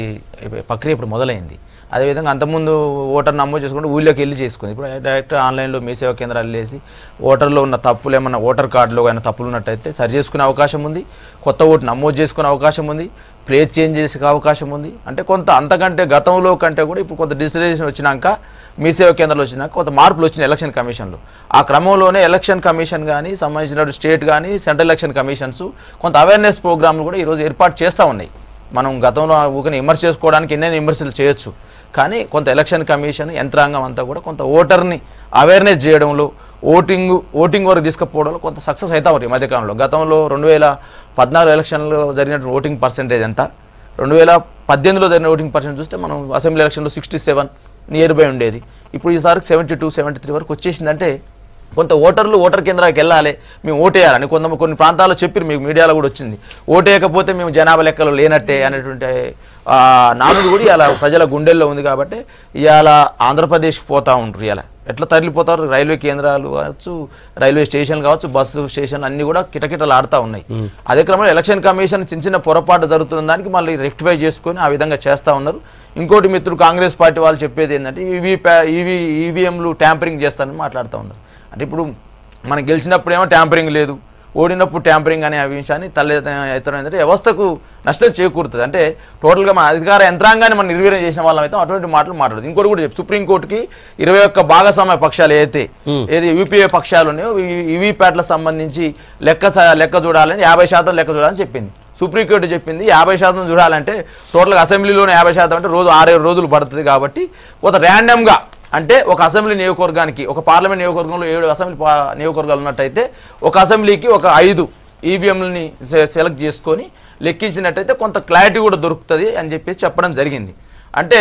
ప్రక్రియ ఇప్పుడు మొదలైంది. అదేవిధంగా అంతకుముందు ఓటర్ నమోదు చేసుకుంటే ఊళ్ళోకి వెళ్ళి చేసుకుంది. ఇప్పుడు డైరెక్ట్ ఆన్లైన్లో మీ సేవా కేంద్రాలు వెళ్ళేసి ఓటర్లో ఉన్న తప్పులు ఏమన్నా ఓటర్ కార్డులో అయినా తప్పులు ఉన్నట్టయితే సరి చేసుకునే అవకాశం ఉంది, కొత్త ఓటు నమోదు చేసుకునే అవకాశం ఉంది, ప్లేస్ చేంజ్ చేసే అవకాశం ఉంది. అంటే కొంత అంతకంటే గతంలో కంటే కూడా ఇప్పుడు కొంత డిజిటలైజేషన్ వచ్చినాక మీ సేవా కేంద్రాలు వచ్చినాక కొంత మార్పులు వచ్చినాయి ఎలక్షన్ కమిషన్లో. ఆ క్రమంలోనే ఎలక్షన్ కమిషన్ కానీ సంబంధించిన స్టేట్ కానీ సెంట్రల్ ఎలక్షన్ కమిషన్స్ కొంత అవేర్నెస్ ప్రోగ్రాంలు కూడా ఈరోజు ఏర్పాటు చేస్తూ ఉన్నాయి. మనం గతంలో ఊరిని విమర్శ చేసుకోవడానికి ఎన్నైనా విమర్శలు చేయొచ్చు, కానీ కొంత ఎలక్షన్ కమిషన్ యంత్రాంగం అంతా కూడా కొంత ఓటర్ని అవేర్నెస్ చేయడంలో ఓటింగ్ వరకు తీసుకుపోవడంలో కొంత సక్సెస్ అవుతా ఉంది ఈ మధ్యకాలంలో. గతంలో 2014 ఎలక్షన్లో జరిగినటువంటి ఓటింగ్ పర్సెంటేజ్ ఎంత, 2018లో జరిగిన ఓటింగ్ పర్సెంటేజ్ చూస్తే మనం అసెంబ్లీ ఎలక్షన్లో 67 నియర్ బై ఉండేది. ఇప్పుడు ఈసారికి 72-73 వరకు వచ్చేసిందంటే కొంత ఓటర్లు ఓటర్ కేంద్రాలకు వెళ్ళాలి, మేము ఓటేయాలని కొన్ని ప్రాంతాల్లో చెప్పి మీకు మీడియాలో కూడా వచ్చింది. ఓటేయకపోతే మేము జనాభా లెక్కలో లేనట్టే అనేటువంటి నానుడు కూడా ఇలా ప్రజల గుండెల్లో ఉంది. కాబట్టి ఇవాళ ఆంధ్రప్రదేశ్కి పోతూ ఉంటారు. ఇలా ఎట్లా తరలిపోతారు, రైల్వే కేంద్రాలు కావచ్చు, రైల్వే స్టేషన్లు కావచ్చు, బస్సు స్టేషన్ అన్నీ కూడా కిటకిటలు ఆడుతూ ఉన్నాయి. అదే క్రమంలో ఎలక్షన్ కమిషన్ చిన్న పొరపాటు జరుగుతున్న దానికి మళ్ళీ రెక్టిఫై చేసుకొని ఆ విధంగా చేస్తూ ఉన్నారు. ఇంకోటి మిత్రుడు కాంగ్రెస్ పార్టీ వాళ్ళు చెప్పేది ఏంటంటే ఈవీఎంలు ట్యాంపరింగ్ చేస్తారని మాట్లాడుతూ ఉన్నారు. అంటే ఇప్పుడు మనం గెలిచినప్పుడేమో ట్యాంపరింగ్ లేదు, ఓడినప్పుడు ట్యాంపరింగ్ అనే విషయాన్ని తలెత్తడం ఏంటంటే వ్యవస్థకు నష్టం చేకూరుతుంది. అంటే టోటల్గా మన అధికార యంత్రాంగాన్ని మనం నిర్వీర్యం చేసిన వాళ్ళం అయితే అటువంటి మాటలు మాట్లాడదు. ఇంకోటి కూడా చెప్పి సుప్రీంకోర్టుకి 21 భాగస్వామ్య పక్షాలు ఏది యూపీఏ పక్షాలు ఉన్నాయో వీవీప్యాట్లకు సంబంధించి లెక్క చూడాలని 50% లెక్క చూడాలని చెప్పింది సుప్రీంకోర్టు చెప్పింది 50% చూడాలంటే టోటల్గా అసెంబ్లీలోనే 50% అంటే రోజు 6-7 రోజులు పడుతుంది. కాబట్టి కొంత ర్యాండమ్గా అంటే ఒక అసెంబ్లీ నియోజకవర్గానికి ఒక పార్లమెంట్ నియోజకవర్గంలో 7 అసెంబ్లీ నియోజకవర్గాలు ఉన్నట్టయితే ఒక అసెంబ్లీకి ఒక 5 ఈవీఎంలని సెలెక్ట్ చేసుకొని లెక్కించినట్టయితే కొంత క్లారిటీ కూడా దొరుకుతుంది అని చెప్పేసి చెప్పడం జరిగింది. అంటే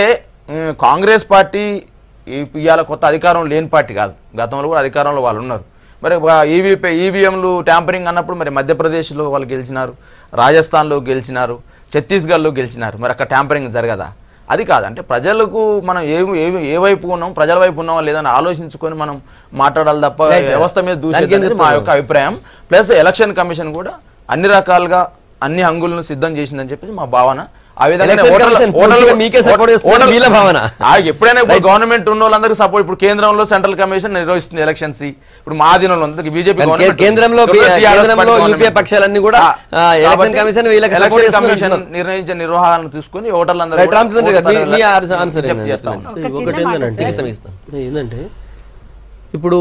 కాంగ్రెస్ పార్టీ ఇవాళ కొత్త అధికారం లేని పార్టీ కాదు, గతంలో కూడా అధికారంలో వాళ్ళు ఉన్నారు. మరి ఈవీఎంలు ట్యాంపరింగ్ అన్నప్పుడు మరి మధ్యప్రదేశ్లో వాళ్ళు గెలిచినారు, రాజస్థాన్లో గెలిచినారు, ఛత్తీస్గఢ్లో గెలిచినారు. మరి అక్కడ ట్యాంపరింగ్ జరగదా? అది కాదు. అంటే ప్రజలకు మనం ఏ వైపు ఉన్నాం, ప్రజల వైపు ఉన్నామా లేదని ఆలోచించుకొని మనం మాట్లాడాలి తప్ప వ్యవస్థ మీద దూషించేది మా యొక్క అభిప్రాయం. ప్లస్ ఎలక్షన్ కమిషన్ కూడా అన్ని రకాలుగా అన్ని హంగులను సిద్ధం చేసిందని చెప్పేసి మా భావన. ఆ విధంగా ఎప్పుడైనా ఇప్పుడు గవర్నమెంట్ ఉన్న వాళ్ళందరికీ సపోర్ట్, ఇప్పుడు కేంద్రంలో సెంట్రల్ కమిషన్ నిర్వహిస్తుంది ఎలక్షన్స్. ఇప్పుడు మా ఆధీనంలో బీజేపీ కేంద్రంలో పక్షాలన్నీ కూడా ఎలక్షన్ కమిషన్ నిర్ణయించిన నిర్వహణను తీసుకుని ఓటర్లందరూ ఏంటంటే ఇప్పుడు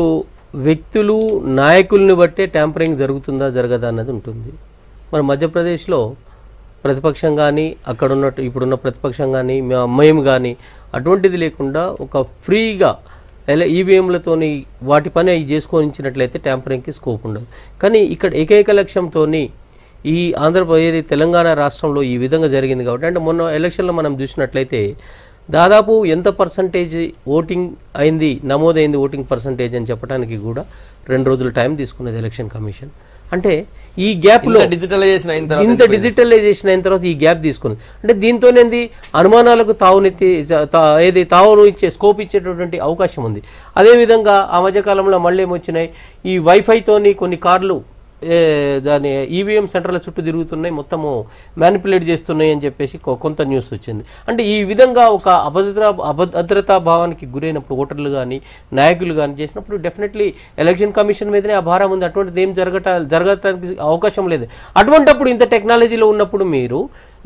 వ్యక్తులు నాయకుల్ని బట్టే ట్యాంపరింగ్ జరుగుతుందా జరగదా అన్నది ఉంటుంది. మరి మధ్యప్రదేశ్లో ప్రతిపక్షం కానీ అక్కడ ఉన్నట్టు ఇప్పుడున్న ప్రతిపక్షం కానీ మేము కానీ అటువంటిది లేకుండా ఒక ఫ్రీగా ఈవీఎంలతోని వాటి పని అవి చేసుకొనిచ్చినట్లయితే ట్యాంపరింగ్కి స్కోప్ ఉండదు. కానీ ఇక్కడ ఏకైక లక్ష్యంతో ఈ ఆంధ్రప్రదేశ్ తెలంగాణ రాష్ట్రంలో ఈ విధంగా జరిగింది కాబట్టి, అంటే మొన్న ఎలక్షన్లో మనం చూసినట్లయితే దాదాపు ఎంత పర్సంటేజ్ ఓటింగ్ అయింది, నమోదైంది ఓటింగ్ పర్సంటేజ్ అని చెప్పడానికి కూడా 2 రోజులు టైం తీసుకున్నది ఎలక్షన్ కమిషన్. అంటే ఈ గ్యాప్లో డిజిటలైజేషన్ అయిన తర్వాత ఈ గ్యాప్ తీసుకుంది. అంటే దీంతోనేంది అనుమానాలకు తావును ఇచ్చే స్కోప్ ఇచ్చేటటువంటి అవకాశం ఉంది. అదేవిధంగా ఆ మధ్యకాలంలో మళ్ళీ ఏమొచ్చినాయి, ఈ వైఫైతోని కొన్ని కార్లు దాని ఈవీఎం సెంటర్ల చుట్టూ తిరుగుతున్నాయి, మొత్తము మ్యానిపులేట్ చేస్తున్నాయి అని చెప్పేసి కొంత న్యూస్ వచ్చింది. అంటే ఈ విధంగా ఒక అభద్రతా భావానికి గురైనప్పుడు ఓటర్లు కానీ నాయకులు కానీ చేసినప్పుడు డెఫినెట్లీ ఎలక్షన్ కమిషన్ మీదనే ఆ భారం ఉంది. అటువంటిది ఏం జరగటానికి అవకాశం లేదు. అటువంటిప్పుడు ఇంత టెక్నాలజీలో ఉన్నప్పుడు మీరు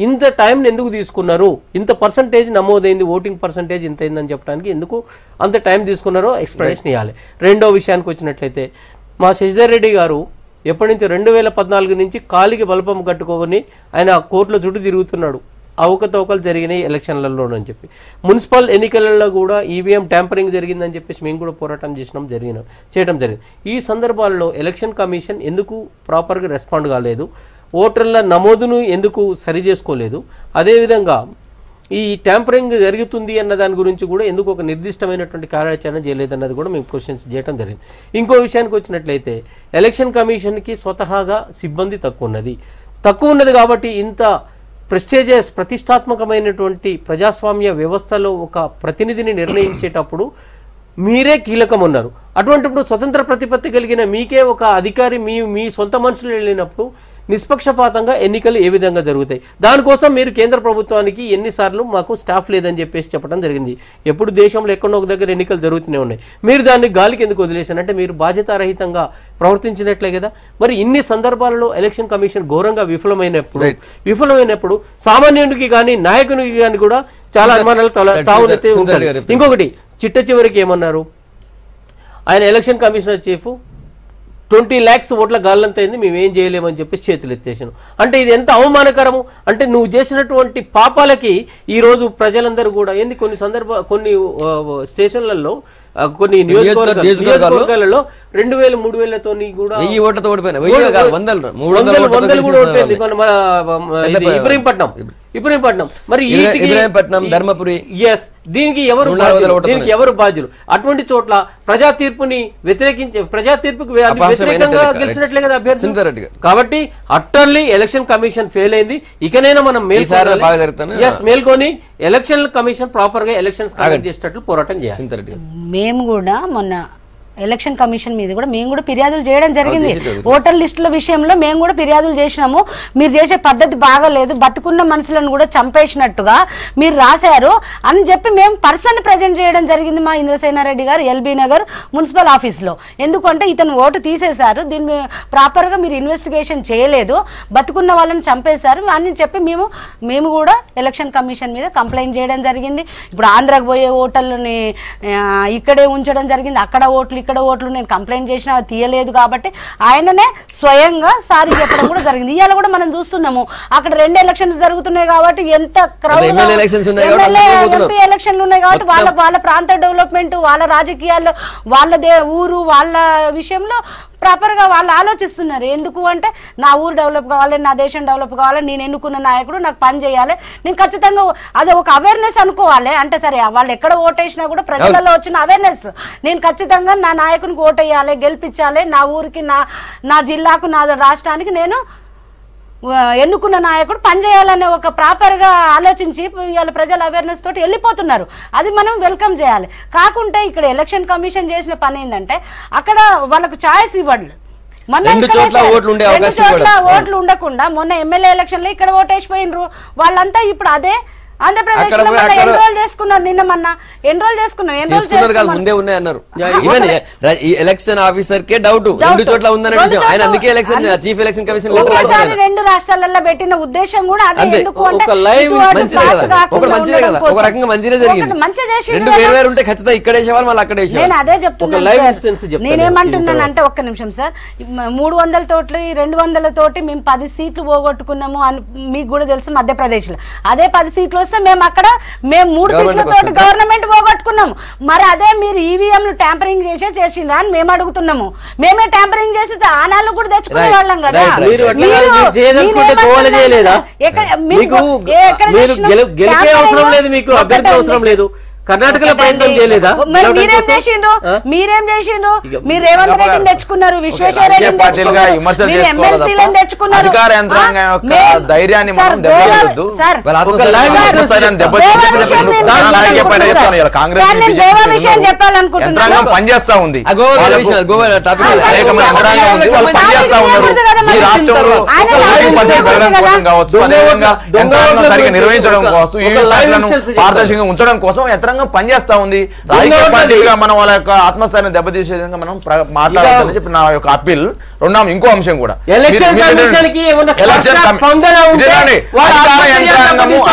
ఇంత టైంని ఎందుకు తీసుకున్నారు, ఇంత పర్సంటేజ్ నమోదైంది, ఓటింగ్ పర్సంటేజ్ ఇంత అయిందని చెప్పడానికి ఎందుకు అంత టైం తీసుకున్నారో ఎక్స్ప్లెనేషన్ ఇవ్వాలి. రెండో విషయానికి వచ్చినట్లయితే మా శశిధర్ రెడ్డి గారు ఎప్పటి నుంచో 2014 నుంచి కాలికి బలపం కట్టుకోని ఆయన కోర్టులో చుట్టూ తిరుగుతున్నాడు. అవకతవకలు జరిగినాయి ఎలక్షన్లలో అని చెప్పి, మున్సిపల్ ఎన్నికలలో కూడా ఈవీఎం ట్యాంపరింగ్ జరిగిందని చెప్పేసి మేము కూడా పోరాటం చేయడం జరిగింది. ఈ సందర్భాల్లో ఎలక్షన్ కమిషన్ ఎందుకు ప్రాపర్గా రెస్పాండ్ కాలేదు, ఓటర్ల నమోదును ఎందుకు సరి చేసుకోలేదు, అదేవిధంగా ఈ ట్యాంపరింగ్ జరుగుతుంది అన్న దాని గురించి కూడా ఎందుకు ఒక నిర్దిష్టమైనటువంటి కార్యాచరణ చేయలేదన్నది కూడా మేము క్వశ్చన్స్ చేయడం జరిగింది. ఇంకో విషయానికి వచ్చినట్లయితే ఎలక్షన్ కమిషన్కి స్వతహాగా సిబ్బంది తక్కువ ఉన్నది కాబట్టి ఇంత ప్రెస్టీజియస్ ప్రతిష్టాత్మకమైనటువంటి ప్రజాస్వామ్య వ్యవస్థలో ఒక ప్రతినిధిని నిర్ణయించేటప్పుడు మీరే కీలకం ఉన్నారు. అటువంటిప్పుడు స్వతంత్ర ప్రతిపత్తి కలిగిన మీకే ఒక అధికారి మీ సొంత మనుషులు వెళ్ళినప్పుడు నిష్పక్షపాతంగా ఎన్నికలు ఏ విధంగా జరుగుతాయి? దానికోసం మీరు కేంద్ర ప్రభుత్వానికి ఎన్నిసార్లు మాకు స్టాఫ్ లేదని చెప్పేసి చెప్పడం జరిగింది. ఎప్పుడు దేశంలో ఎక్కడో ఒక దగ్గర ఎన్నికలు జరుగుతూనే ఉన్నాయి, మీరు దాన్ని గాలికి ఎందుకు వదిలేశారంటే మీరు బాధ్యతారహితంగా ప్రవర్తించినట్లే కదా. మరి ఇన్ని సందర్భాలలో ఎలక్షన్ కమిషన్ ఘోరంగా విఫలమైనప్పుడు సామాన్యునికి కానీ నాయకునికి కానీ కూడా చాలా అనుమానాలు తావునైతే ఉంటాయి. ఇంకొకటి చిట్ట చివరికి ఏమన్నారు, ఆయన ఎలక్షన్ కమిషనర్ చీఫ్ 20 lakhs ఓట్ల గాలంత అయింది, మేమేం చేయలేమని చెప్పేసి చేతులు ఎత్తేసాను. అంటే ఇది ఎంత అవమానకరము. అంటే నువ్వు చేసినటువంటి పాపాలకి ఈరోజు ప్రజలందరూ కూడా ఏంది కొన్ని స్టేషన్లలో కొన్ని నియోజకవర్గాలలో 2000, 3000 తోని కూడా ఇబ్రహీంపట్నం మరి ధర్మపురి దీనికి ఎవరు బాధ్యులు? అటువంటి చోట్ల ప్రజా తీర్పుకి వ్యతిరేకంగా గెలిచినట్లే కదా అభ్యర్థి. కాబట్టి అట్టర్లీ ఎలక్షన్ కమిషన్ ఫెయిల్ అయింది. ఇకనైనా మనం మేల్కొని ఎలక్షన్ కమిషన్ ప్రాపర్ గా ఎలక్షన్స్ కండక్ట్ చేసేటట్లు పోరాటం చేయాలి. మేము కూడా మొన్న ఎలక్షన్ కమిషన్ మీద కూడా మేము కూడా ఫిర్యాదులు చేయడం జరిగింది. ఓటర్ లిస్టుల విషయంలో మేము కూడా ఫిర్యాదులు చేసినాము. మీరు చేసే పద్ధతి బాగాలేదు, బతుకున్న మనుషులను కూడా చంపేసినట్టుగా మీరు రాశారు అని చెప్పి మేము పర్సన్ ప్రజెంట్ చేయడం జరిగింది మా ఇంద్రసేనారెడ్డి గారు ఎల్బీ నగర్ మున్సిపల్ ఆఫీస్లో. ఎందుకంటే ఇతను ఓటు తీసేశారు, దీన్ని ప్రాపర్గా మీరు ఇన్వెస్టిగేషన్ చేయలేదు, బతుకున్న వాళ్ళని చంపేశారు అని చెప్పి మేము కూడా ఎలక్షన్ కమిషన్ మీద కంప్లైంట్ చేయడం జరిగింది. ఇప్పుడు ఆంధ్రాకు పోయే ఓటర్లని ఇక్కడే ఉంచడం జరిగింది, అక్కడ ఓట్లు ఇక్కడ ఓట్లు నేను కంప్లైంట్ చేసినా తీయలేదు కాబట్టి ఆయననే స్వయంగా సారీ చెప్పడం కూడా జరిగింది. ఇవాళ కూడా మనం చూస్తున్నాము అక్కడ 2 ఎలక్షన్స్ జరుగుతున్నాయి కాబట్టి ఎంత క్రౌడ్, ఎమ్మెల్యే ఎంపీ ఎలక్షన్లు ఉన్నాయి కాబట్టి వాళ్ళ ప్రాంత డెవలప్మెంట్, వాళ్ళ రాజకీయాల్లో, వాళ్ళ ఊరు, వాళ్ళ విషయంలో ప్రాపర్ గా వాళ్ళు ఆలోచిస్తున్నారు. ఎందుకు అంటే నా ఊరు డెవలప్ కావాలి, నా దేశం డెవలప్ కావాలి, నేను ఎన్నుకున్న నాయకుడు నాకు పని చేయాలి, నేను ఖచ్చితంగా అదే ఒక అవేర్నెస్ అనుకోవాలి. అంటే సరే వాళ్ళు ఎక్కడ ఓటేసినా కూడా ప్రజలలో వచ్చిన అవేర్నెస్, నేను ఖచ్చితంగా నా నాయకునికి ఓటేయాలి, గెలిపించాలి, నా ఊరికి, నా జిల్లాకు, నా రాష్ట్రానికి నేను ఎన్నుకున్న నాయకుడు పనిచేయాలనే ఒక ప్రాపర్గా ఆలోచించి ఇవాళ ప్రజల అవేర్నెస్ తోటి వెళ్ళిపోతున్నారు. అది మనం వెల్కమ్ చేయాలి. కాకుంటే ఇక్కడ ఎలక్షన్ కమిషన్ చేసిన పని ఏంటంటే అక్కడ వాళ్ళకు ఛాయిస్ ఇవ్వడు. రెండు చోట్ల ఓట్లు ఉండకుండా మొన్న ఎమ్మెల్యే ఎలక్షన్ లో ఇక్కడ ఓటేసిపోయినరు వాళ్ళంతా. ఇప్పుడు అదే ఆంధ్రప్రదేశ్ లో ఎన్రోల్ చేసుకున్నారు, నిన్న మొన్న ఎన్రోల్ చేసుకున్నారు. ముందే ఉన్నాయి అన్నారు. ఈవెన్ ఎలక్షన్ ఆఫీసర్ కే డౌట్ 2 చోట్ల ఉందనే విషయం ఆయన అందుకే ఎలక్షన్ చీఫ్ ఎలక్షన్ కమిషన్ 2 రాష్ట్రాలలో పెట్టిన ఉద్దేశం కూడా అదే. ఎందుకు అంటే ఒక మంచిదే కదా, ఒక రకంగా మంచిదే జరిగింది. రెండు వేరు ఉంటే ఖచ్చితంగా ఇక్కడ వేసేవాళ్ళు మళ్ళీ అక్కడ వేసేవాళ్ళు. నేను అదే చెప్తున్నాను. నేనేమంటున్నానంటే ఒక్క నిమిషం సార్, 300 తోటి 200 తోటి మేము 10 సీట్లు పోగొట్టుకున్నాము అని మీకు కూడా తెలుసు మధ్యప్రదేశ్ లో. అదే 10 సీట్లు మేము అక్కడ 3 సీట్లతో గవర్నమెంట్ పోగొట్టుకున్నాము. మరి అదే మీరు ఈవీఎంలు ట్యాంపరింగ్ చేసిండ్రా అని మేము అడుగుతున్నాము. మేమే ట్యాంపరింగ్ చేసి ఆనాలు కూడా తెచ్చుకునే వాళ్ళం కదా. కర్ణాటకలో ప్రయత్నం చేయలేదా? మీరేం చేసిండ్రు? మీరు రేవంత్ రెడ్డిని తెచ్చుకున్నారు, విశ్వేశ్వరరెడ్డిని తెచ్చుకున్నారు. అధికార యంత్రాంగం యొక్క ధైర్యాన్ని మనం దెబ్బతీయొద్దు. యంత్రాంగం పనిచేస్తా ఉంది, నిర్వహించడం కోసం, పారదర్శకంగా ఉంచడం కోసం యంత్రాంగం పనిచేస్తా ఉంది. రాజకీయ పార్టీగా మనం వాళ్ళ యొక్క ఆత్మస్థాయిని దెబ్బతీసే విధంగా మనం మాట్లాడాలని చెప్పి నా యొక్క అప్పీల్. రెండవ ఇంకో అంశం కూడా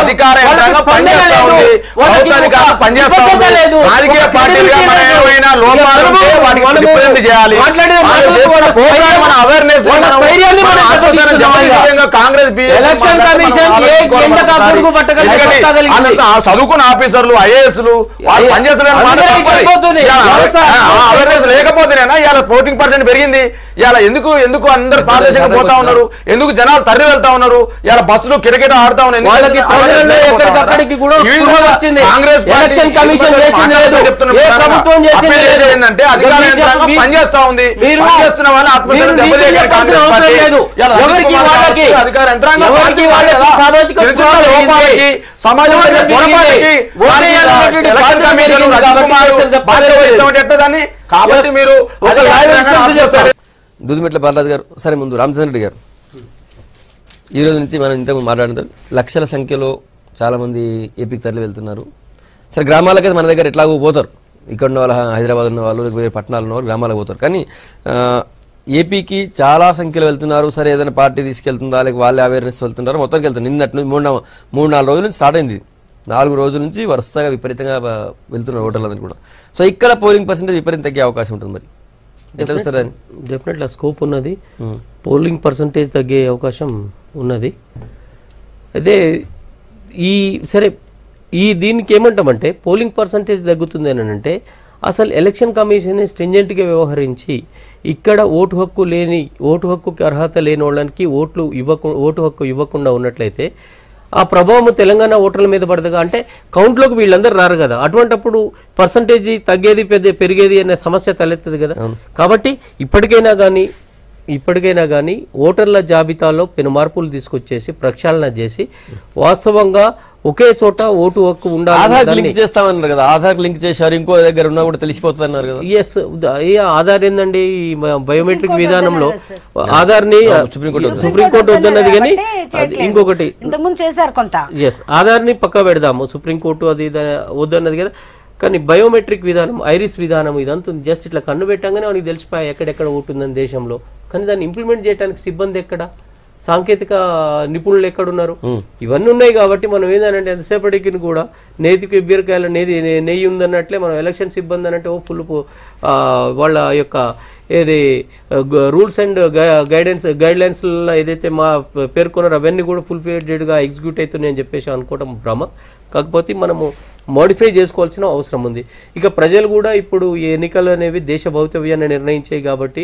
అధికార యంత్రాంగం పనిచేస్తా ఉంది, ప్రభుత్వాధికారులు పనిచేస్తా ఉంది. రాజకీయ పార్టీలుగా మనం ఏమైనా లోపాలు ఉంటే వాటికి రిప్రజెంట్ చేయాలి. మన అవేర్నెస్ కాంగ్రెస్ చదువుకున్న ఆఫీసర్లు, ఐఏఎస్లు వాళ్ళు పనిచేస్తున్నారు. అవేర్నెస్ లేకపోతేనేనా ఇవాళ 14% పెరిగింది. ఇవాళ ఎందుకు అందరు పారదర్శకంగా పోతా ఉన్నారు, ఎందుకు జనాలు తరలి వెళ్తా ఉన్నారు, ఇవాళ బస్సులు కిటకిట ఆడుతా ఉన్నాయి. కాంగ్రెస్ ఏంటంటే అధికార యంత్రాంగం పనిచేస్తా ఉంది, పనిచేస్తున్న వాళ్ళు ఆత్మహత్యలు దెబ్బతీయగలిగే కాంగ్రెస్ పార్టీ అధికార యంత్రాంగం లోపాలకి, సమాజంలో పొరపాటుకి కాబట్టి మీరు దూదిమెట్ల బాలరాజు గారు. సరే, ముందు రామచంద్ర రెడ్డి గారు, ఈ రోజు నుంచి మనం ఇంతకు మాట్లాడిన లక్షల సంఖ్యలో చాలామంది ఏపీకి తరలి వెళ్తున్నారు. సరే, గ్రామాలకైతే మన దగ్గర ఎట్లాగో పోతారు, ఇక్కడ ఉన్న వాళ్ళు, హైదరాబాద్ ఉన్న వాళ్ళు, వేరే పట్టణాలు ఉన్న వాళ్ళు గ్రామాలకు పోతారు. కానీ ఏపీకి చాలా సంఖ్యలో వెళ్తున్నారు. సరే, ఏదైనా పార్టీ తీసుకెళ్తుందా, లేక వాళ్ళే అవేర్నెస్ వెళ్తున్నారు, మొత్తానికి వెళ్తారు. నిన్నటి నుంచి 3-4 రోజుల నుంచి స్టార్ట్ అయింది. 4 రోజుల నుంచి వరుసగా విపరీతంగా వెళ్తున్నారు ఓటర్లందరూ కూడా. సో ఇక్కడ పోలింగ్ పర్సెంటేజ్ విపరీతం తగ్గే అవకాశం ఉంటుంది. మరి ఎట్లా వస్తుంది? డెఫినెట్గా స్కోప్ ఉన్నది, పోలింగ్ పర్సంటేజ్ తగ్గే అవకాశం ఉన్నది. అయితే దీనికి ఏమంటామంటే పోలింగ్ పర్సంటేజ్ తగ్గుతుంది అని అంటే అసలు ఎలక్షన్ కమిషన్ స్ట్రింజెంట్గా వ్యవహరించి ఇక్కడ ఓటు హక్కుకి అర్హత లేని వాళ్ళకి ఓటు హక్కు ఇవ్వకుండా ఉన్నట్లయితే ఆ ప్రభావం తెలంగాణ ఓటర్ల మీద పడదుగా. అంటే కౌంట్లోకి వీళ్ళందరూ రారు కదా, అటువంటిప్పుడు పర్సంటేజ్ తగ్గేది పెరిగేది అనే సమస్య తలెత్తది కదా. కాబట్టి ఇప్పటికైనా కానీ ఓటర్ల జాబితాలో పెను మార్పులు తీసుకొచ్చేసి ప్రక్షాళన చేసి వాస్తవంగా ఒకే చోట ఓటు హక్కు ఉండాలి. ఆధార్ లింక్ చేస్తామన్నారు కదా, ఆధార్ లింక్ చేశారు, ఇంకో దగ్గర ఉన్నా కూడా తెలిసిపోతుంది అన్నారు కదా. ఎస్, ఆధార్ ఏందండి బయోమెట్రిక్ విధానంలో ఆధార్ని సుప్రీంకోర్టు వద్దన్నది. కానీ ఇంకొకటి ఎస్, ఆధార్ని పక్కా పెడదాము, సుప్రీంకోర్టు అది వద్దన్నది కదా. కానీ బయోమెట్రిక్ విధానం, ఐరిస్ విధానం ఇదంతా జస్ట్ ఇట్లా కన్ను పెట్టంగానే మనకి తెలిసిపోయా ఎక్కడెక్కడ ఓటుందని దేశంలో. కానీ దాన్ని ఇంప్లిమెంట్ చేయడానికి సిబ్బంది ఎక్కడ? సాంకేతిక నిపుణులు ఎక్కడున్నారు? ఇవన్నీ ఉన్నాయి కాబట్టి మనం ఏంటంటే ఎంతసేపటికి కూడా నేతికి బీరకాయల నెయ్యి ఉందన్నట్లే మనం ఎలక్షన్ సిబ్బంది అన్నట్టు ఫుల్ వాళ్ళ యొక్క ఏది రూల్స్ అండ్ గైడ్ లైన్స్లో ఏదైతే మా పేర్కొన్నారో అవన్నీ కూడా ఫుల్ఫిల్డ్గా ఎగ్జిక్యూట్ అవుతున్నాయని చెప్పేసి అనుకోవడం భ్రమ. కాకపోతే మనము మోడిఫై చేసుకోవాల్సిన అవసరం ఉంది. ఇక ప్రజలు కూడా ఇప్పుడు ఈ ఎన్నికలు అనేవి దేశ భవితవ్యాన్ని నిర్ణయించాయి కాబట్టి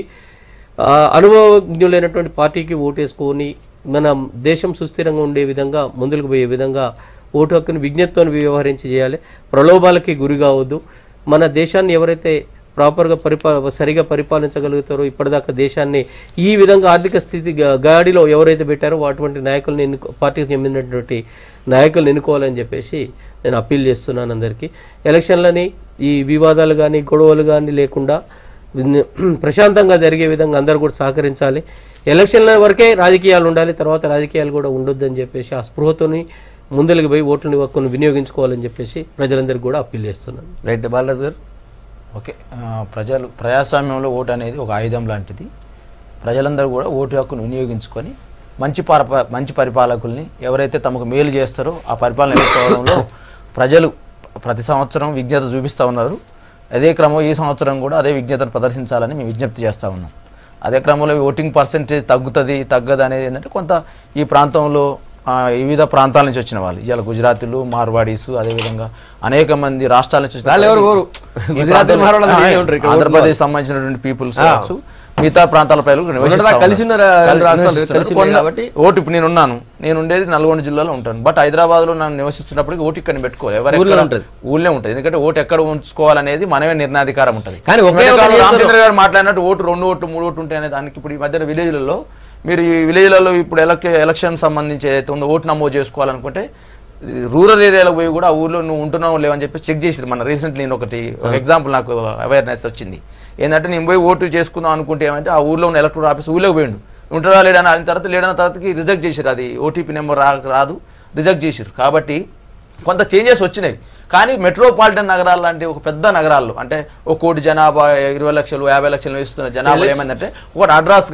అనుభవజ్ఞులైనటువంటి పార్టీకి ఓటేసుకొని మన దేశం సుస్థిరంగా ఉండే విధంగా ముందుకు పోయే విధంగా ఓటు హక్కును విజ్ఞతతో వ్యవహరించి చేయాలి. ప్రలోభాలకి గురి కావద్దు. మన దేశాన్ని ఎవరైతే ప్రాపర్గా సరిగా పరిపాలించగలుగుతారో, ఇప్పటిదాకా దేశాన్ని ఈ విధంగా ఆర్థిక స్థితి గాడిలో ఎవరైతే పెట్టారో అటువంటి నాయకులను పార్టీకి చెందినటువంటి నాయకులను ఎన్నుకోవాలని చెప్పేసి నేను అప్పీల్ చేస్తున్నాను అందరికీ. ఎలక్షన్లని ఈ వివాదాలు కానీ గొడవలు కానీ లేకుండా ప్రశాంతంగా జరిగే విధంగా అందరూ కూడా సహకరించాలి. ఎలక్షన్ల వరకే రాజకీయాలు ఉండాలి, తర్వాత రాజకీయాలు కూడా ఉండొద్దని చెప్పేసి ఆ స్పృహతోని ముందరికి పోయి ఓట్లని హక్కును వినియోగించుకోవాలని చెప్పేసి ప్రజలందరికీ కూడా అప్పీల్ చేస్తున్నాను. రైట్ బాలరాజు గారు. ఓకే, ప్రజాస్వామ్యంలో ఓటు అనేది ఒక ఆయుధం లాంటిది. ప్రజలందరూ కూడా ఓటు హక్కును వినియోగించుకొని మంచి పరిపాలకుల్ని ఎవరైతే తమకు మేలు చేస్తారో ఆ పరిపాలన ఎన్నుకోవడంలో ప్రజలు ప్రతి సంవత్సరం విజ్ఞత చూపిస్తూ ఉన్నారు. అదే క్రమంలో ఈ సంవత్సరం కూడా అదే విజ్ఞతను ప్రదర్శించాలని మేము విజ్ఞప్తి చేస్తూ ఉన్నాం. అదే క్రమంలో ఓటింగ్ పర్సెంటేజ్ తగ్గదు అనేది ఏంటంటే కొంత ఈ ప్రాంతంలో వివిధ ప్రాంతాల నుంచి వచ్చిన వాళ్ళు, ఇవాళ గుజరాతీలు, మార్వాడీసు, అదేవిధంగా అనేక మంది రాష్ట్రాల నుంచి ఆంధ్రప్రదేశ్ సంబంధించినటువంటి పీపుల్స్ కావచ్చు, మిగతా ప్రాంతాల ప్రజలు కలిసి కాబట్టి ఓటు ఇప్పుడు నేను ఉండేది నల్గొండ జిల్లాలో ఉంటాను. బట్ హైదరాబాద్ లో నన్ను నివసిస్తున్నప్పటికీ ఓటు ఇక్కడ పెట్టుకోవాలి, ఊళ్ళో ఉంటుంది. ఎందుకంటే ఓటు ఎక్కడ ఉంచుకోవాలనేది మనమే నిర్ణయాధికారం ఉంటుంది. రామచంద్ర గారు మాట్లాడినట్టు ఓటు 2 ఓటు 3 ఓటు ఉంటాయి అనే దానికి ఇప్పుడు ఈ మధ్యన విలేజ్లలో మీరు ఈ విలేజ్లలో ఇప్పుడు ఎలక్షన్ సంబంధించి ఏదైతే ఉందో ఓటు నమోదు చేసుకోవాలనుకుంటే రూరల్ ఏరియాలో పోయి కూడా ఆ ఊర్లో నువ్వు ఉంటున్నావు లేవని చెప్పి చెక్ చేసి మన రీసెంట్లీ నేను ఒక ఎగ్జాంపుల్ నాకు అవేర్నెస్ వచ్చింది. ఏంటంటే నేను పోయి ఓటు చేసుకుందాం అనుకుంటే ఏమంటే ఆ ఊర్లో ఉన్న ఎలక్టోరల్ ఆఫీస్ ఊళ్ళోకి పోయిండు, ఉంటాడా లేడని అయిన తర్వాత లేడన్న తర్వాతకి రిజెక్ట్ చేశారు, అది ఓటీపీ నెంబర్ రాదు రిజెక్ట్ చేశారు. కాబట్టి కొంత చేంజెస్ వచ్చినాయి. కానీ మెట్రోపాలిటన్ నగరాలు లాంటి ఒక పెద్ద నగరాల్లో అంటే 1 కోటి జనాభా 20 లక్షలు 50 లక్షలు వేస్తున్న జనాభా ఏమైందంటే ఒక అడ్రస్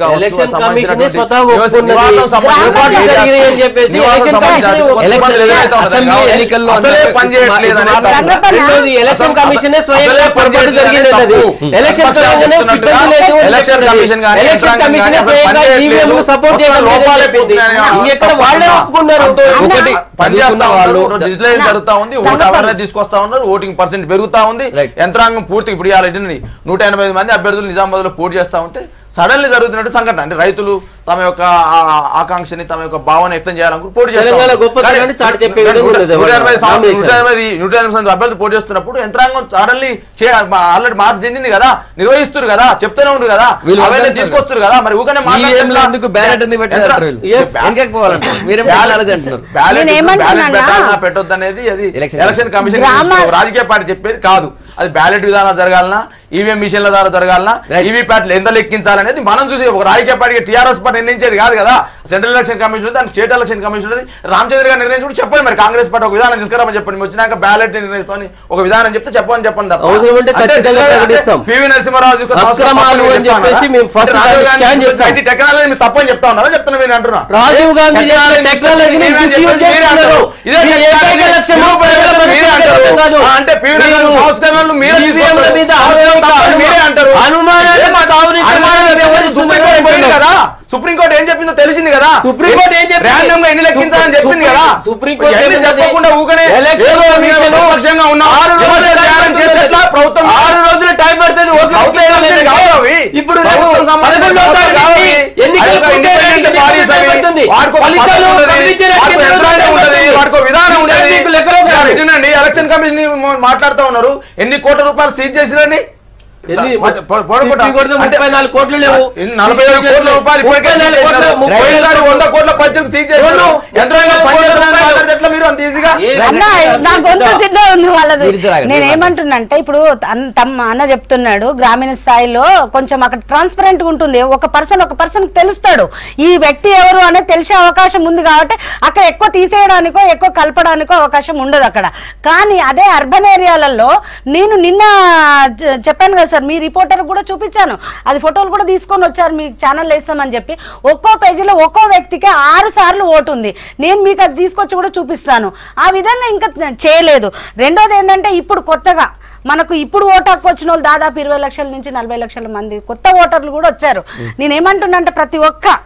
జరుగుతా ఉంది, తీసుకొస్తా ఉన్నారు, ఓటింగ్ పర్సెంట్ పెరుగుతా ఉంది, యంత్రాంగం పూర్తి ఇప్పుడు 185 మంది అభ్యర్థులు నిజామాబాద్ లో పోటీ చేస్తా ఉంటే సడన్లీ జరుగుతున్నట్టు సంఘటన. అంటే రైతులు తమ యొక్క ఆకాంక్షని తమ యొక్క భావన వ్యక్తం చేయాలనుకుంటూ పోటీ చేస్తారు. 180 అభ్యర్థులు పోటీ చేస్తున్నప్పుడు యంత్రాంగం సడన్లీ ఆల్రెడీ మార్పు చెందింది కదా, నిర్వహిస్తారు కదా, చెప్తూనే ఉంటారు కదా, అవన్నీ తీసుకొస్తారు కదా, మరి ఊకనే పెట్టొద్దు అనేది అది ఎలక్షన్ కమిషన్ రాజకీయ పార్టీ చెప్పేది కాదు. అది బ్యాలెట్ విధానం జరగాలన్నా, ఈవీఎం మిషన్ల ద్వారా జరగాలన్నా, ఈవీప్యాట్లు ఎంత లెక్కించాలనేది మనం చూసి ఒక రాజకీయ పార్టీకి టీఆర్ఎస్ పార్టీ నిర్ణయించేది కాదు కదా. సెంట్రల్ ఎలక్షన్ కమిషన్ దాని స్టేట్ ఎలక్షన్ కమిషన్ రామచంద్ర గారు నిర్ణయించుకుంటే చెప్పండి, మరి కాంగ్రెస్ పార్టీ ఒక విధానం తీసుకురామని చెప్పండి, వచ్చినాక బ్యాలెట్ నిర్ణయిస్తామని ఒక విధానం చెప్తే చెప్పండి పివి నరసింహారావు టెక్నాలజీ తప్పని చెప్తా ఉన్నారా చెప్తున్నా మీరు అంటున్నా. రాజీవ్ గాంధీ అంటే పివి సంస్కరణలు మీరే అంటారు. సుప్రీంకోర్టు ఏం చెప్పిందో తెలిసింది కదా, సుప్రీంకోర్టు ఏం చెప్పింది ర్యాండమ్ గా ఎన్ని లెక్కించాలని చెప్పింది కదా. సుప్రీంకోర్టు చెప్పకుండా ఊకనే పక్షంగా ఉన్నా ప్రభుత్వం 6 రోజులు టైం పడుతుంది. ఇప్పుడు ఎలక్షన్ కమిషన్ మాట్లాడుతూ ఉన్నారు, ఎన్ని కోట్ల రూపాయలు సీజ్ చేసిరండి, 34 కోట్లు లేవు, 47 కోట్ల రూపాయలు 100 కోట్ల పైసలు సీజ్ చేశారు. యంత్రాంగం పనిచేస్తున్నారు ఎట్లా మీరు అంత ఈజీగా ఉంది వాళ్ళది. మీరిద్దరు ఆగండి. నేనేమంటున్నానంటే ఇప్పుడు అన్న చెప్తున్నాడు గ్రామీణ స్థాయిలో కొంచెం అక్కడ ట్రాన్స్పరెంట్ ఉంటుంది, ఒక పర్సన్ తెలుస్తాడు ఈ వ్యక్తి ఎవరు అనేది తెలిసే అవకాశం ఉంది కాబట్టి అక్కడ ఎక్కువ తీసేయడానికో ఎక్కువ కలపడానికో అవకాశం ఉండదు అక్కడ. కానీ అదే అర్బన్ ఏరియాలలో నేను నిన్న చెప్పాను కదా సార్, మీ రిపోర్టర్ కూడా చూపించాను, అది ఫోటోలు కూడా తీసుకొని వచ్చారు, మీ ఛానల్ వేస్తామని చెప్పి. ఒక్కో పేజీలో ఒక్కో వ్యక్తికి 6 సార్లు ఓటు ఉంది. నేను మీకు అది తీసుకొచ్చి కూడా చూపిస్తాను. ఆ విధంగా ఇంకా చేయలేదు. రెండోది ఏంటంటే ఇప్పుడు కొత్తగా మనకు ఇప్పుడు ఓటు హక్కు వచ్చిన వాళ్ళు దాదాపు 20 లక్షల నుంచి 40 లక్షల మంది కొత్త ఓటర్లు కూడా వచ్చారు. నేనేమంటున్నా అంటే ప్రతి ఒక్క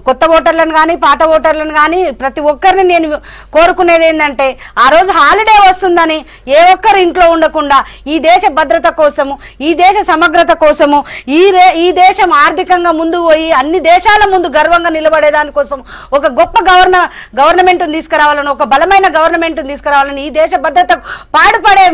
కొత్త ఓటర్లను కానీ పాత ఓటర్లను కానీ ప్రతి ఒక్కరిని నేను కోరుకునేది ఏంటంటే ఆ రోజు హాలిడే వస్తుందని ఏ ఒక్కరు ఇంట్లో ఉండకుండా ఈ దేశ భద్రత కోసము, ఈ దేశ సమగ్రత కోసము, ఈ దేశం ఆర్థికంగా ముందుకు పోయి అన్ని దేశాల ముందు గర్వంగా నిలబడేదానికోసం ఒక గొప్ప గవర్నమెంట్ని తీసుకురావాలని, ఒక బలమైన గవర్నమెంట్ని తీసుకురావాలని, ఈ దేశ భద్రత పాటుపడే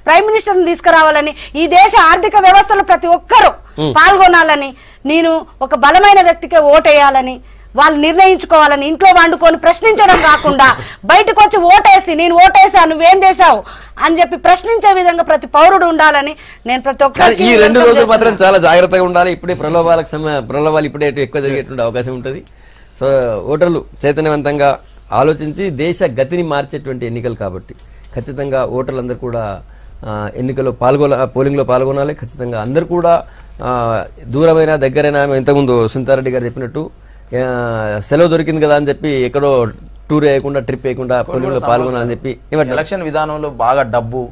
ప్రైమ్ మినిస్టర్ని తీసుకురావాలని, ఈ దేశ ఆర్థిక వ్యవస్థలో ప్రతి ఒక్కరూ పాల్గొనాలని, నేను ఒక బలమైన వ్యక్తికే ఓటేయాలని వాళ్ళు నిర్ణయించుకోవాలని, ఇంట్లో వండుకొని ప్రశ్నించడం కాకుండా బయటకు వచ్చి ఓటేసి నేను ఓటేసా నువ్వేం చేశావు అని చెప్పి ప్రశ్నించే విధంగా ప్రతి పౌరుడు ఉండాలని నేను ప్రతి ఒక్కరు ఈ 2 రోజులు మాత్రం చాలా జాగ్రత్తగా ఉండాలి. ఇప్పుడే ప్రలోభాలు ఇప్పుడే ఎక్కువ జరిగేటువంటి అవకాశం ఉంటుంది. సో ఓటర్లు చైతన్యవంతంగా ఆలోచించి దేశ గతిని మార్చేటువంటి ఎన్నికలు కాబట్టి ఖచ్చితంగా ఓటర్లందరూ కూడా ఎన్నికల్లో పోలింగ్లో పాల్గొనాలి. ఖచ్చితంగా అందరూ కూడా దూరమైన దగ్గరైనా, ఇంతకుముందు సునీతారెడ్డి గారు చెప్పినట్టు సెలవు దొరికింది కదా అని చెప్పి ఎక్కడో టూర్ వేయకుండా ట్రిప్ వేయకుండా పోలింగ్లో పాల్గొనాలని చెప్పి. ఎలక్షన్ విధానంలో బాగా డబ్బు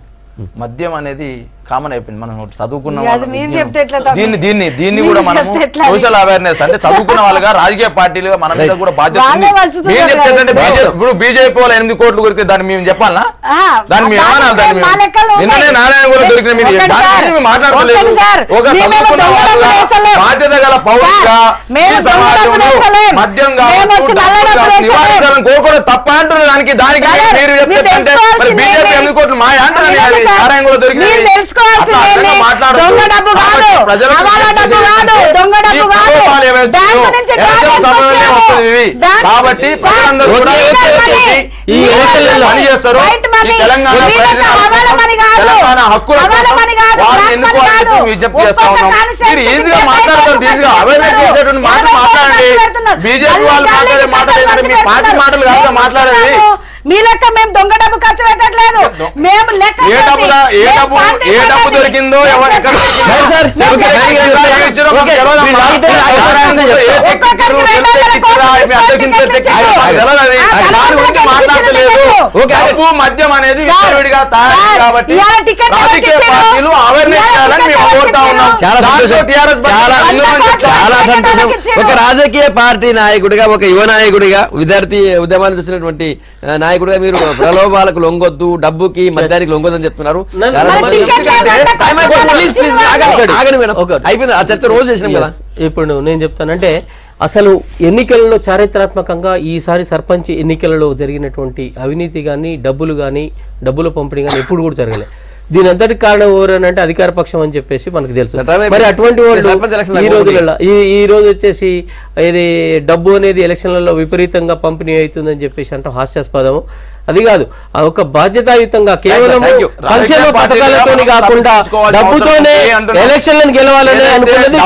మద్యం అనేది కామన్ అయిపోయింది. మనం చదువుకున్న దీన్ని కూడా మనం సోషల్ అవేర్నెస్ అంటే చదువుకున్న వాళ్ళుగా రాజకీయ పార్టీలుగా మన మీద కూడా బాధ్యత ఉంది. ఏం చెప్తారంటే ఇప్పుడు బీజేపీ వాళ్ళు 8 కోట్లు దొరికితే దాన్ని మేము చెప్పాలా? దాన్ని మేము ఏమన్నా? దాన్ని నిన్ననే నారాయణ కూడా దొరికిన మీరు మాట్లాడలేదు. ఒక చదువుకున్న వాళ్ళ బాధ్యత గల పౌరులుగా ఈ సమాజంలో మద్యం నివారించాలని కోరుకోవడం తప్ప అంటున్నారు. దానికి మీరు చెప్తే మరి బీజేపీ 8 కోట్లు మా అంటున్నారు. నారాయణ కూడా దొరికిన కాబట్టి ప్రజలందరూ కూడా ఈ పని చేస్తారు. తెలంగాణ హక్కుల వారిని ఎన్నుకోవాలని విజ్ఞప్తి చేస్తా ఉన్నాం. మీరు ఈజీగా మాట్లాడతారు, ఈజీగా అవేర్నెస్ చేసేటువంటి మాటలు మాట్లాడండి. బీజేపీ వాళ్ళు మాట్లాడే మాటలు ఏంటంటే మీ పార్టీ మాటలు కాదు మాట్లాడేది. మీ లెక్క మేము దొంగ డబ్బు ఖర్చు పెట్టట్లేదు. మేము లెక్క ఏ డబ్బు దొరికిందో మాట్లాడలేదు. డబ్బు మద్యం అనేది విచ్చలవిడిగా తయారు కాబట్టి రాజకీయ పార్టీలు అవేర్నెస్ చేయాలని మేము కోరుతా ఉన్నాం. చాలా సంతోషం. ఒక రాజకీయ పార్టీ నాయకుడిగా, ఒక యువ నాయకుడిగా, విద్యార్థి ఉద్యమానికి వచ్చినటువంటి నాయకుడిగా మీరు ప్రలోభాలకు లొంగొద్దు, డబ్బుకి మద్యానికి లొంగొద్దని చెప్తున్నారు. అయిపోయింది ఆ చర్చ రోజు చేసినాం కదా. ఇప్పుడు నేను చెప్తానంటే అసలు ఎన్నికలలో చారిత్రాత్మకంగా ఈసారి సర్పంచ్ ఎన్నికలలో జరిగినటువంటి అవినీతి కానీ డబ్బులు కానీ డబ్బుల పంపిణీ కానీ ఎప్పుడు కూడా జరగలేదు. దీని అంతటికి కారణం ఎవరనంటే అధికార పక్షం అని చెప్పేసి మనకు తెలుసు. మరి అటువంటి వాళ్ళు ఈ రోజులలో ఈ రోజు వచ్చేసి ఇది డబ్బు అనేది ఎలక్షన్లలో విపరీతంగా పంపిణీ అవుతుందని చెప్పేసి అంటే హాస్యాస్పదము. అది కాదు, ఒక బాధ్యతాయుతంగా కేవలం సంక్షేమ పథకాలతో కాకుండా డబ్బుతోనే ఎలక్షన్లను గెలవాలని అనుకున్నది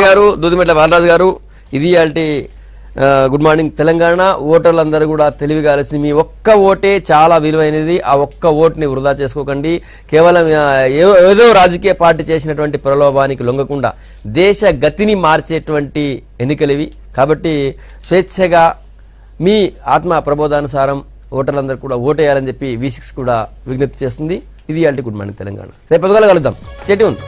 గారు, దూదిమెట్ల బాలరాజు గారు. ఇది అంటే గుడ్ మార్నింగ్ తెలంగాణ. ఓటర్లందరూ కూడా తెలివిగా ఆలోచించి మీ ఒక్క ఓటే చాలా విలువైనది. ఆ ఒక్క ఓటుని వృధా చేసుకోకండి. కేవలం ఏదో రాజకీయ పార్టీ చేసినటువంటి ప్రలోభానికి లొంగకుండా దేశ గతిని మార్చేటువంటి ఎన్నికలు ఇవి. కాబట్టి స్వేచ్ఛగా మీ ఆత్మ ప్రబోధానుసారం ఓటర్లందరూ కూడా ఓటేయాలని చెప్పి V6 కూడా విజ్ఞప్తి చేస్తుంది. ఇది గుడ్ మార్నింగ్ తెలంగాణ. రేపు పొద్దుగాల కలుద్దాం. Stay tune.